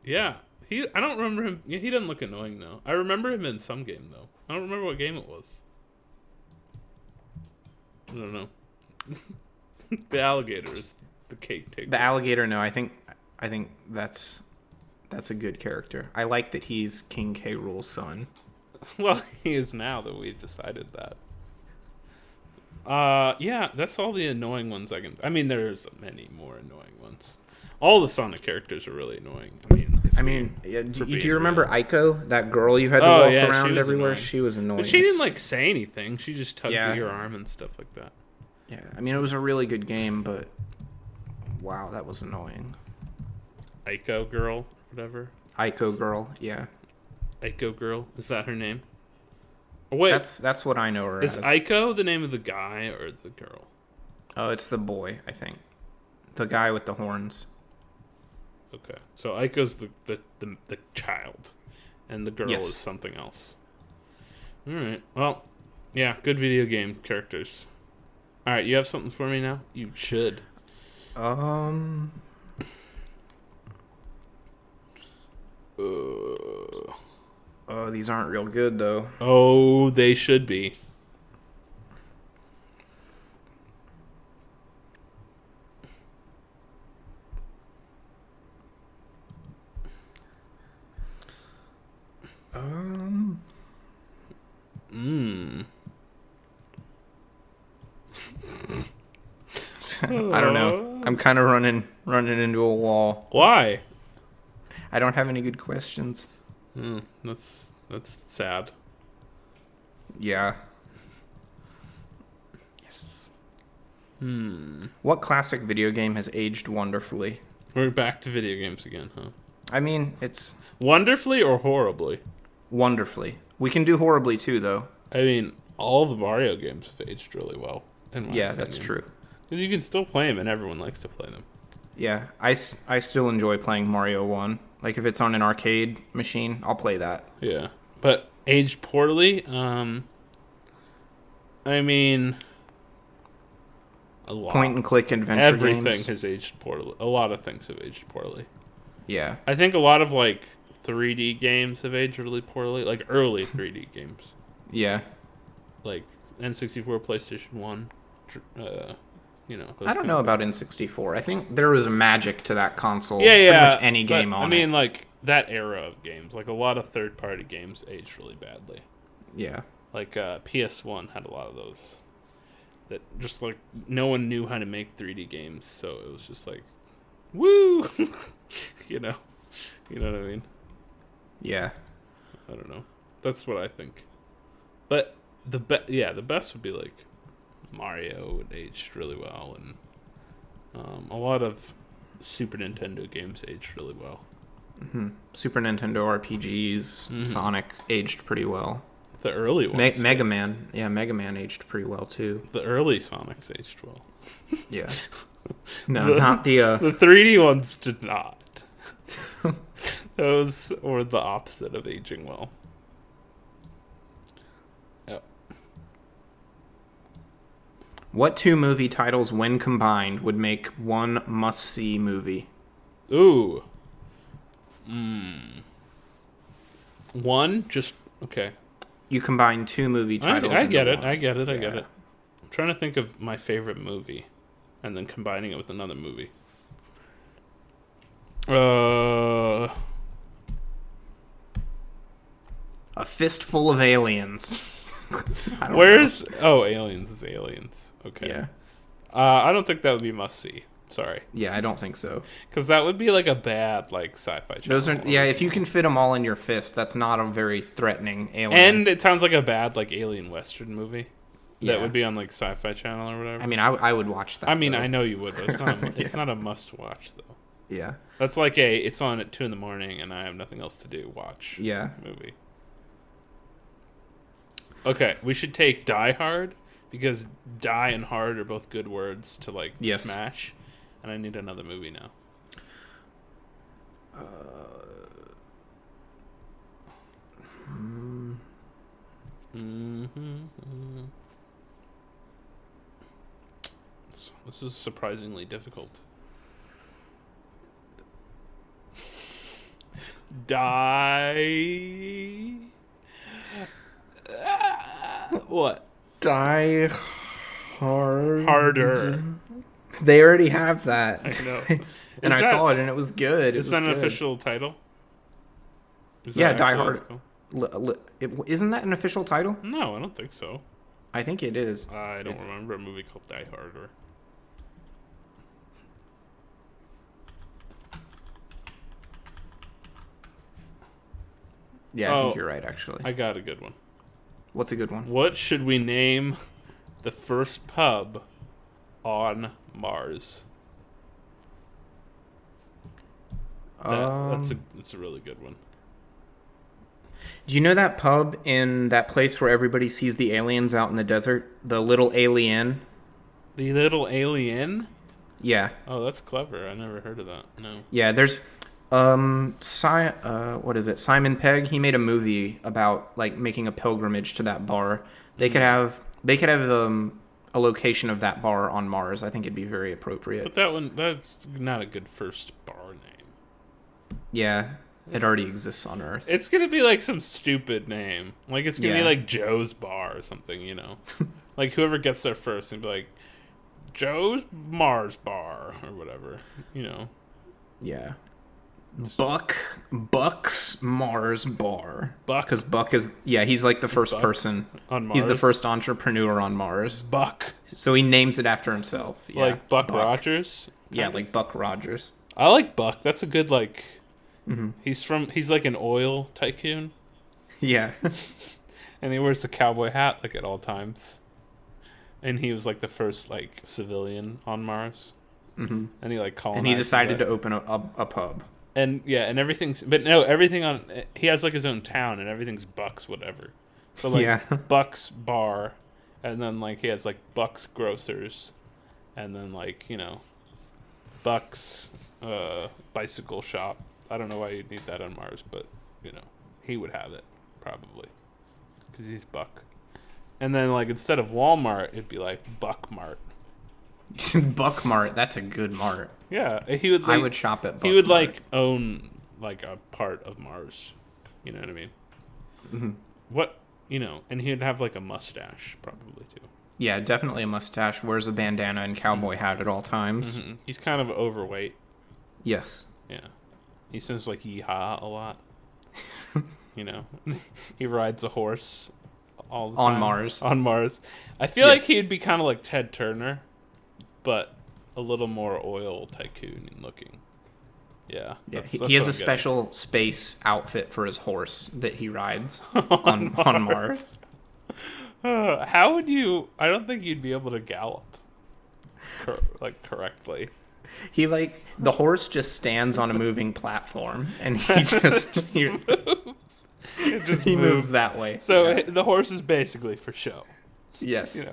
Speaker 1: Yeah. I don't remember him. He doesn't look annoying though. I remember him in some game though. I don't remember what game it was. I don't know. The alligator is the cake taker.
Speaker 2: The alligator, no, I think that's a good character. I like that he's King K. Rool's son.
Speaker 1: Well, he is now that we've decided that. Yeah, that's all the annoying ones I can. I mean, there's many more annoying ones. All the Sonic characters are really annoying.
Speaker 2: Do you remember Aiko, that girl you had to walk around everywhere?
Speaker 1: Annoying.
Speaker 2: She was annoying.
Speaker 1: But she didn't like say anything. She just tugged at your arm and stuff like that.
Speaker 2: Yeah, I mean, it was a really good game, but wow, that was annoying.
Speaker 1: Aiko girl, whatever.
Speaker 2: Aiko girl, yeah.
Speaker 1: Aiko girl, is that her name? Oh, wait,
Speaker 2: that's what I know her as.
Speaker 1: Is Aiko the name of the guy or the girl?
Speaker 2: Oh, it's the boy, I think. The guy with the horns.
Speaker 1: Okay, so Aiko's the child, and the girl is something else. All right, well, yeah, good video game characters. All right, you have something for me now? You should.
Speaker 2: Oh, these aren't real good though.
Speaker 1: Oh, they should be.
Speaker 2: I don't know. I'm kind of running into a wall.
Speaker 1: Why?
Speaker 2: I don't have any good questions.
Speaker 1: That's sad.
Speaker 2: Yeah. Yes. What classic video game has aged wonderfully?
Speaker 1: We're back to video games again, huh?
Speaker 2: I mean, it's
Speaker 1: wonderfully or horribly?
Speaker 2: Wonderfully. We can do horribly too, though.
Speaker 1: I mean, all the Mario games have aged really well.
Speaker 2: That's true.
Speaker 1: Because you can still play them, and everyone likes to play them.
Speaker 2: Yeah, I still enjoy playing Mario 1. Like, if it's on an arcade machine, I'll play that.
Speaker 1: Yeah. But aged poorly? I mean, a lot.
Speaker 2: Point-and-click adventure
Speaker 1: Everything
Speaker 2: games.
Speaker 1: has aged poorly. A lot of things have aged poorly.
Speaker 2: Yeah.
Speaker 1: I think a lot of, 3D games have aged really poorly. Like, early 3D games.
Speaker 2: Yeah.
Speaker 1: Like, N64, PlayStation 1.
Speaker 2: I don't know about N64. I think there was a magic to that console.
Speaker 1: Yeah.
Speaker 2: Pretty much any game on it.
Speaker 1: I mean, that era of games. Like, a lot of third-party games aged really badly.
Speaker 2: Yeah.
Speaker 1: Like, PS1 had a lot of those. That just, no one knew how to make 3D games. So it was just woo! You know what I mean?
Speaker 2: Yeah.
Speaker 1: I don't know. That's what I think. But the best would be Mario would aged really well, and a lot of Super Nintendo games aged really well.
Speaker 2: Mm-hmm. Super Nintendo RPGs, Sonic aged pretty well.
Speaker 1: The early ones.
Speaker 2: Mega Man. Yeah, Mega Man aged pretty well too.
Speaker 1: The early Sonics aged well.
Speaker 2: Yeah. No, not the...
Speaker 1: The 3D ones did not. Those were the opposite of aging well. Yep.
Speaker 2: What two movie titles, when combined, would make one must-see movie?
Speaker 1: Ooh. One? Just... Okay.
Speaker 2: You combine two movie titles.
Speaker 1: I get it.
Speaker 2: one.
Speaker 1: I get it. I
Speaker 2: Yeah.
Speaker 1: get it. I'm trying to think of my favorite movie and then combining it with another movie.
Speaker 2: A Fistful of Aliens.
Speaker 1: Where's... Oh, Aliens is Aliens. Okay.
Speaker 2: Yeah.
Speaker 1: I don't think that would be must-see. Sorry.
Speaker 2: Yeah, I don't think so.
Speaker 1: Because that would be like a bad like sci-fi channel.
Speaker 2: Those are if you can fit them all in your fist, that's not a very threatening alien.
Speaker 1: And it sounds like a bad like alien western movie that
Speaker 2: Yeah.
Speaker 1: would be on like Sci-Fi Channel or whatever.
Speaker 2: I mean, I would watch that.
Speaker 1: I mean,
Speaker 2: though.
Speaker 1: I know you would. Though. It's not. It's not a must-watch though.
Speaker 2: Yeah.
Speaker 1: That's like it's on at 2 a.m. and I have nothing else to do. Watch.
Speaker 2: Yeah.
Speaker 1: Movie. Okay, we should take Die Hard because die and hard are both good words to like smash, and I need another movie now. This is surprisingly difficult. Die. What?
Speaker 2: Die Hard.
Speaker 1: Harder.
Speaker 2: They already have that.
Speaker 1: I know.
Speaker 2: And I saw it, and it was good.
Speaker 1: Is that an official title? Is
Speaker 2: Yeah,
Speaker 1: that
Speaker 2: Die
Speaker 1: actually
Speaker 2: Hard.
Speaker 1: what it's called?
Speaker 2: Isn't that an official title?
Speaker 1: No, I don't think so.
Speaker 2: I think it is.
Speaker 1: I don't remember a movie called Die Hard. Or...
Speaker 2: Yeah, I think you're right, actually.
Speaker 1: I got a good one.
Speaker 2: What's a good one?
Speaker 1: What should we name the first pub on Mars? That's a really good one.
Speaker 2: Do you know that pub in that place where everybody sees the aliens out in the desert? The Little Alien?
Speaker 1: The Little Alien?
Speaker 2: Yeah.
Speaker 1: Oh, that's clever. I never heard of that. No.
Speaker 2: Yeah, there's what is it? Simon Pegg, he made a movie about like making a pilgrimage to that bar. They could have a location of that bar on Mars. I think it'd be very appropriate.
Speaker 1: But that's not a good first bar name.
Speaker 2: Yeah, it already exists on Earth.
Speaker 1: It's gonna be like some stupid name. Like it's gonna be like Joe's Bar or something, you know. Like whoever gets there first and be like Joe's Mars Bar or whatever, you know.
Speaker 2: Yeah. Buck's Mars Bar.
Speaker 1: Buck,
Speaker 2: because Buck is he's like the first person
Speaker 1: on Mars.
Speaker 2: He's the first entrepreneur on Mars.
Speaker 1: Buck.
Speaker 2: So he names it after himself. Yeah.
Speaker 1: Like Buck Rogers.
Speaker 2: Yeah, like Buck Rogers.
Speaker 1: I like Buck. That's a good like. Mm-hmm. He's like an oil tycoon.
Speaker 2: Yeah.
Speaker 1: And he wears a cowboy hat like at all times. And he was like the first like civilian on Mars.
Speaker 2: Mm-hmm.
Speaker 1: And he like colonized.
Speaker 2: And he decided to open a pub.
Speaker 1: And everything on he has like his own town and everything's Buck's whatever. So like Buck's Bar, and then like he has like Buck's Grocers, and then like Buck's bicycle shop. I don't know why you'd need that on Mars, but he would have it probably because he's Buck. And then like instead of Walmart, it'd be like Buck Mart.
Speaker 2: Buck Mart, that's a good mart.
Speaker 1: Yeah, he would. Like,
Speaker 2: I would shop at Buck
Speaker 1: He would
Speaker 2: Mart.
Speaker 1: like own like a part of Mars. You know what I mean?
Speaker 2: Mm-hmm.
Speaker 1: What and he'd have like a mustache probably too.
Speaker 2: Yeah, definitely a mustache. Wears a bandana and cowboy hat at all times.
Speaker 1: Mm-hmm. He's kind of overweight.
Speaker 2: Yes.
Speaker 1: Yeah, he says like "yeehaw" a lot. He rides a horse all the time.
Speaker 2: On Mars.
Speaker 1: On Mars. I feel like he'd be kind of like Ted Turner, but a little more oil tycoon looking. Yeah.
Speaker 2: He has a special space outfit for his horse that he rides on Mars.
Speaker 1: How would you... I don't think you'd be able to gallop correctly.
Speaker 2: He the horse just stands on a moving platform and he just
Speaker 1: He
Speaker 2: moves that way.
Speaker 1: So the horse is basically for show.
Speaker 2: Yes.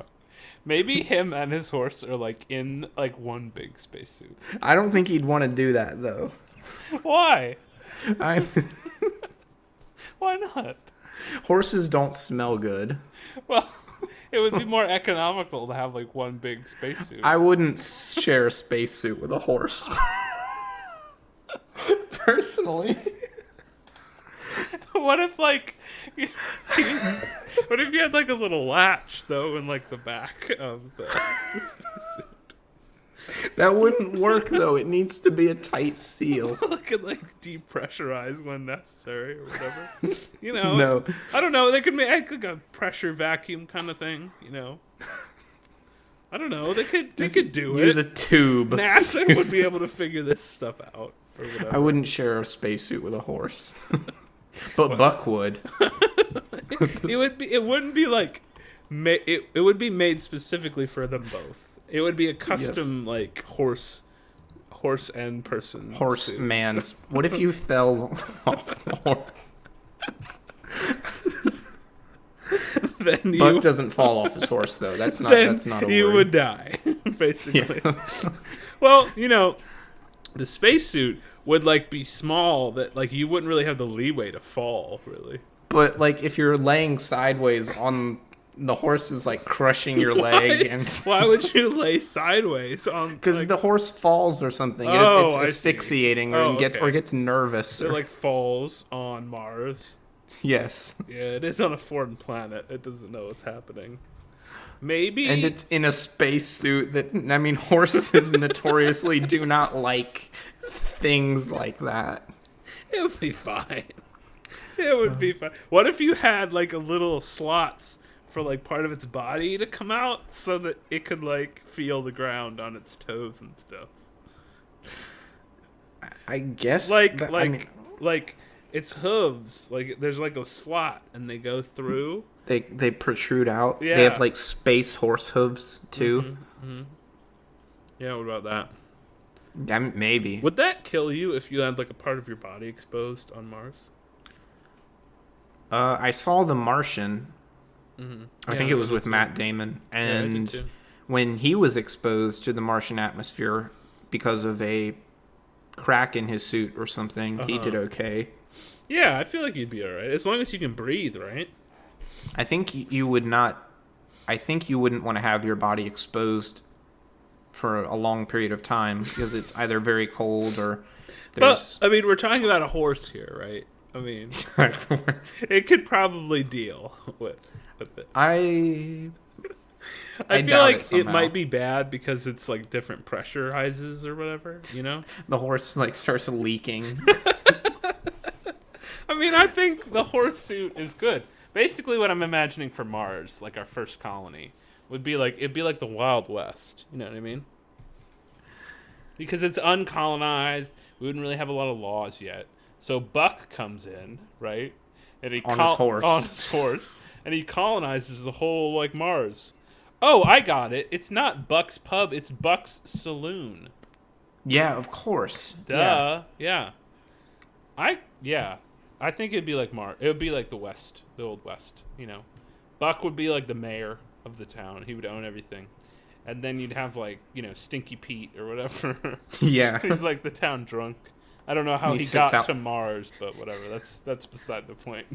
Speaker 1: Maybe him and his horse are like in like one big spacesuit.
Speaker 2: I don't think he'd want to do that though.
Speaker 1: Why?
Speaker 2: Why
Speaker 1: not?
Speaker 2: Horses don't smell good.
Speaker 1: Well, It would be more economical to have like one big spacesuit.
Speaker 2: I wouldn't share a spacesuit with a horse. Personally.
Speaker 1: What if like what if you had like a little latch though in like the back of the
Speaker 2: That wouldn't work though. It needs to be a tight seal.
Speaker 1: Look at like depressurize when necessary or whatever. You know.
Speaker 2: No.
Speaker 1: I don't know. They could make like a pressure vacuum kind of thing. You know. I don't know. They could do it.
Speaker 2: Use a tube.
Speaker 1: NASA would be able to figure this stuff out or whatever.
Speaker 2: I wouldn't share a spacesuit with a horse. But Buck would.
Speaker 1: It wouldn't be like. It would be made specifically for them both. It would be a custom like horse and person.
Speaker 2: Horse
Speaker 1: suit.
Speaker 2: man's. What if you fell off the horse?
Speaker 1: Then
Speaker 2: Buck doesn't fall off his horse though. That's not a worry.
Speaker 1: You would die, basically.
Speaker 2: Yeah.
Speaker 1: Well, you know, the spacesuit would like be small that like you wouldn't really have the leeway to fall, really.
Speaker 2: But like if you're laying sideways on the horse is like crushing your leg and
Speaker 1: why would you lay sideways on
Speaker 2: because
Speaker 1: like,
Speaker 2: the horse falls or something.
Speaker 1: Oh,
Speaker 2: It's
Speaker 1: I
Speaker 2: asphyxiating
Speaker 1: see.
Speaker 2: or gets nervous.
Speaker 1: it like falls on Mars.
Speaker 2: Yes.
Speaker 1: Yeah, it is on a foreign planet. It doesn't know what's happening. Maybe.
Speaker 2: And it's in a spacesuit that, I mean, horses notoriously do not like things like that.
Speaker 1: It would be fine. It would be fine. What if you had like a little slots for like part of its body to come out so that it could like feel the ground on its toes and stuff?
Speaker 2: I guess.
Speaker 1: Like its hooves, like there's like a slot and they go through.
Speaker 2: They protrude out.
Speaker 1: Yeah.
Speaker 2: They have like space horse hooves too.
Speaker 1: Mm-hmm, mm-hmm. Yeah, what about that?
Speaker 2: Maybe.
Speaker 1: Would that kill you if you had like a part of your body exposed on Mars?
Speaker 2: I saw The Martian.
Speaker 1: Mm-hmm.
Speaker 2: I think it was with Matt Damon, and when he was exposed to the Martian atmosphere because of a crack in his suit or something, he did okay.
Speaker 1: Yeah, I feel like you'd be all right as long as you can breathe, right?
Speaker 2: I think you would not. I think you wouldn't want to have your body exposed for a long period of time because it's either very cold or.
Speaker 1: But I mean, we're talking about a horse here, right? I mean, it could probably deal with it.
Speaker 2: I
Speaker 1: feel like it might be bad because it's like different pressurizes or whatever, you know?
Speaker 2: The horse like starts leaking.
Speaker 1: I mean, I think the horse suit is good. Basically what I'm imagining for Mars, like our first colony, would be like it'd be like the Wild West, you know what I mean? Because it's uncolonized, we wouldn't really have a lot of laws yet. So Buck comes in, right? And he
Speaker 2: on his horse.
Speaker 1: And he colonizes the whole like Mars. Oh, I got it. It's not Buck's Pub, it's Buck's Saloon.
Speaker 2: Yeah, of course.
Speaker 1: Duh. Yeah. I think it'd be like Mars. It would be like the West, the Old West, you know. Buck would be like the mayor of the town. He would own everything. And then you'd have like, you know, Stinky Pete or whatever.
Speaker 2: Yeah.
Speaker 1: He's like the town drunk. I don't know how he got to Mars, but whatever. That's beside the point.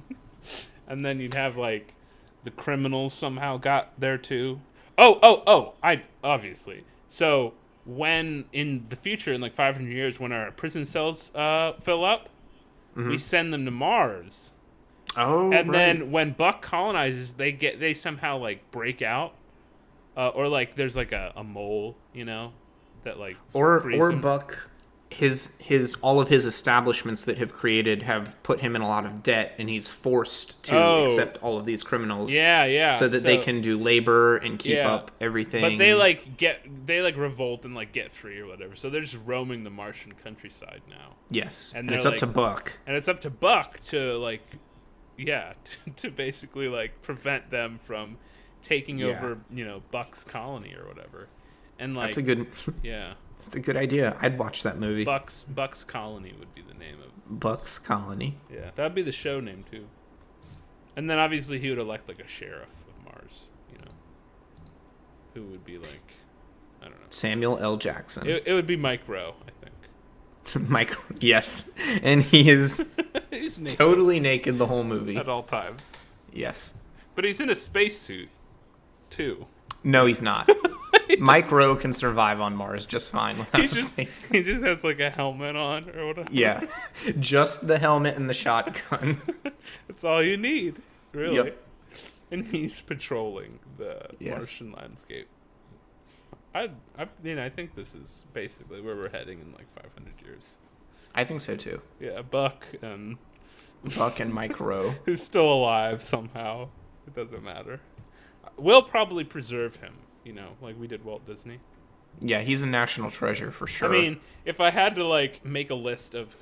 Speaker 1: And then you'd have like the criminals somehow got there too. Obviously. So when in the future, in like 500 years, when our prison cells fill up, we send them to Mars.
Speaker 2: Oh,
Speaker 1: and then when Buck colonizes, they somehow like break out, or like there's like a mole, you know, that like
Speaker 2: or
Speaker 1: him.
Speaker 2: Buck. His all of his establishments that have created have put him in a lot of debt, and he's forced to accept all of these criminals.
Speaker 1: Yeah.
Speaker 2: So that they can do labor and keep up everything.
Speaker 1: But they revolt and like get free or whatever. So they're just roaming the Martian countryside now.
Speaker 2: Yes, and it's
Speaker 1: like,
Speaker 2: up to Buck.
Speaker 1: And it's up to Buck to like, to basically like prevent them from taking over, you know, Buck's colony or whatever. And like
Speaker 2: that's a good.
Speaker 1: Yeah.
Speaker 2: It's a good idea. I'd watch that movie.
Speaker 1: Buck's Colony would be the name of
Speaker 2: Buck's Colony.
Speaker 1: Yeah, that'd be the show name too. And then obviously he would elect like a sheriff of Mars, you know, who would be like, I don't know,
Speaker 2: Samuel L. Jackson.
Speaker 1: It would be Mike Rowe, I think.
Speaker 2: Mike, yes, and he is
Speaker 1: he's naked.
Speaker 2: Totally naked the whole movie
Speaker 1: At all times.
Speaker 2: Yes,
Speaker 1: but he's in a spacesuit too.
Speaker 2: No, he's not. Mike Rowe can survive on Mars just fine without space.
Speaker 1: He just has like a helmet on or whatever.
Speaker 2: Yeah, just the helmet and the shotgun.
Speaker 1: That's all you need, really.
Speaker 2: Yep.
Speaker 1: And he's patrolling the
Speaker 2: Yes.
Speaker 1: Martian landscape. I think this is basically where we're heading in like 500 years.
Speaker 2: I think so too.
Speaker 1: Yeah, Buck and
Speaker 2: Mike Rowe.
Speaker 1: who's still alive somehow. It doesn't matter. We'll probably preserve him, like we did Walt Disney.
Speaker 2: Yeah, he's a national treasure for sure.
Speaker 1: I mean, if I had to like make a list of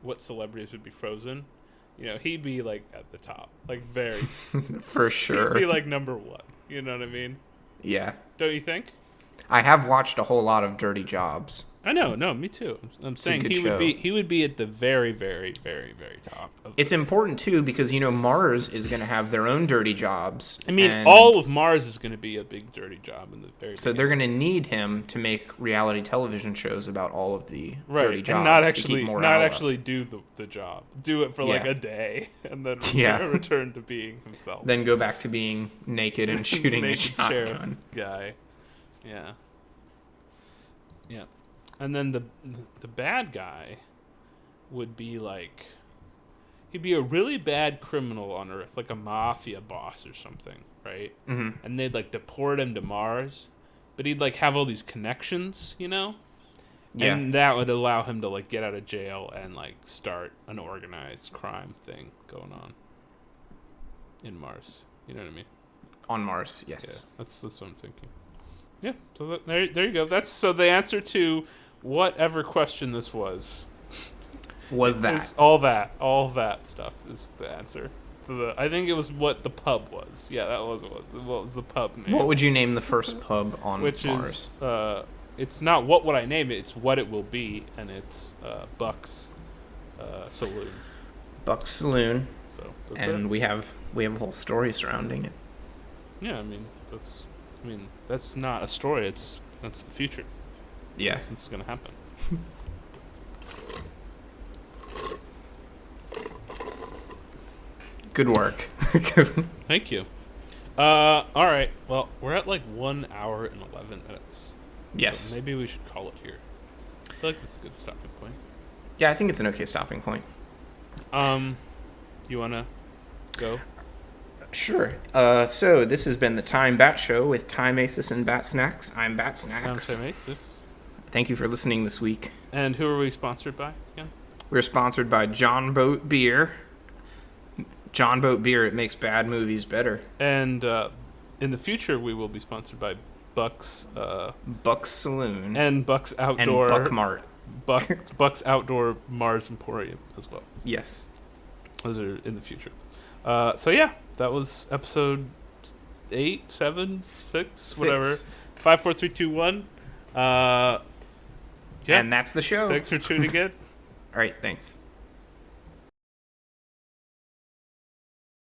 Speaker 1: what celebrities would be frozen, he'd be like at the top, like very
Speaker 2: for sure.
Speaker 1: He'd be like number one. You know what I mean?
Speaker 2: Yeah.
Speaker 1: Don't you think?
Speaker 2: I have watched a whole lot of Dirty Jobs.
Speaker 1: I know, no, me too. I'm saying
Speaker 2: good
Speaker 1: he
Speaker 2: show.
Speaker 1: would be at the very, very, very, very top.
Speaker 2: It's important too because Mars is going to have their own dirty jobs.
Speaker 1: I mean,
Speaker 2: and
Speaker 1: all of Mars is going to be a big dirty job in the very.
Speaker 2: So they're going to need him to make reality television shows about all of the
Speaker 1: right,
Speaker 2: dirty jobs
Speaker 1: and not
Speaker 2: to
Speaker 1: actually
Speaker 2: keep morale up.
Speaker 1: do the job. Do it for like
Speaker 2: Yeah.
Speaker 1: a day, and then
Speaker 2: Yeah.
Speaker 1: return to being himself.
Speaker 2: Then go back to being naked and shooting a
Speaker 1: Naked sheriff
Speaker 2: shotgun.
Speaker 1: guy. Yeah. Yeah. And then the bad guy would be like, he'd be a really bad criminal on Earth, like a mafia boss or something, right?
Speaker 2: Mm-hmm.
Speaker 1: And they'd like deport him to Mars, but he'd like have all these connections,
Speaker 2: Yeah.
Speaker 1: and that would allow him to like get out of jail and like start an organized crime thing going on in Mars. You know what I mean?
Speaker 2: On Mars, yes.
Speaker 1: Yeah, that's what I'm thinking. Yeah, so there you go. That's so the answer to whatever question this was.
Speaker 2: Was that?
Speaker 1: Is all that stuff is the answer. I think it was what the pub was. Yeah, that was what was the pub name.
Speaker 2: What would you name the first pub on
Speaker 1: Which
Speaker 2: Mars?
Speaker 1: is it's not what would I name it, it's what it will be, and it's Buck's Saloon.
Speaker 2: Buck's Saloon.
Speaker 1: So that's
Speaker 2: And
Speaker 1: it.
Speaker 2: we have a whole story surrounding it.
Speaker 1: Yeah, that's not a story, that's the future.
Speaker 2: Yes.
Speaker 1: It's gonna happen.
Speaker 2: Good work.
Speaker 1: Thank you. All right. Well, we're at like 1 hour and 11 minutes.
Speaker 2: Yes.
Speaker 1: So maybe we should call it here. I feel like that's a good stopping point.
Speaker 2: Yeah, I think it's an okay stopping point.
Speaker 1: You wanna go?
Speaker 2: Sure. So this has been the Time Bat Show with Time Aces and Bat Snacks. I'm Bat
Speaker 1: I'm
Speaker 2: Snacks.
Speaker 1: Sam Aces.
Speaker 2: Thank you for listening this week.
Speaker 1: And who are we sponsored by again?
Speaker 2: We're sponsored by John Boat Beer. John Boat Beer, it makes bad movies better.
Speaker 1: And in the future, we will be sponsored by Buck's
Speaker 2: Buck's Saloon.
Speaker 1: and Buck's
Speaker 2: and
Speaker 1: Outdoor
Speaker 2: Buck Mart.
Speaker 1: Buck's Outdoor Mars Emporium as well.
Speaker 2: Yes.
Speaker 1: Those are in the future. So yeah, that was episode 8, 7, 6, whatever. 5, 4, 3, 2, 1. Yeah.
Speaker 2: And that's the show.
Speaker 1: Thanks for tuning in.
Speaker 2: All right, thanks.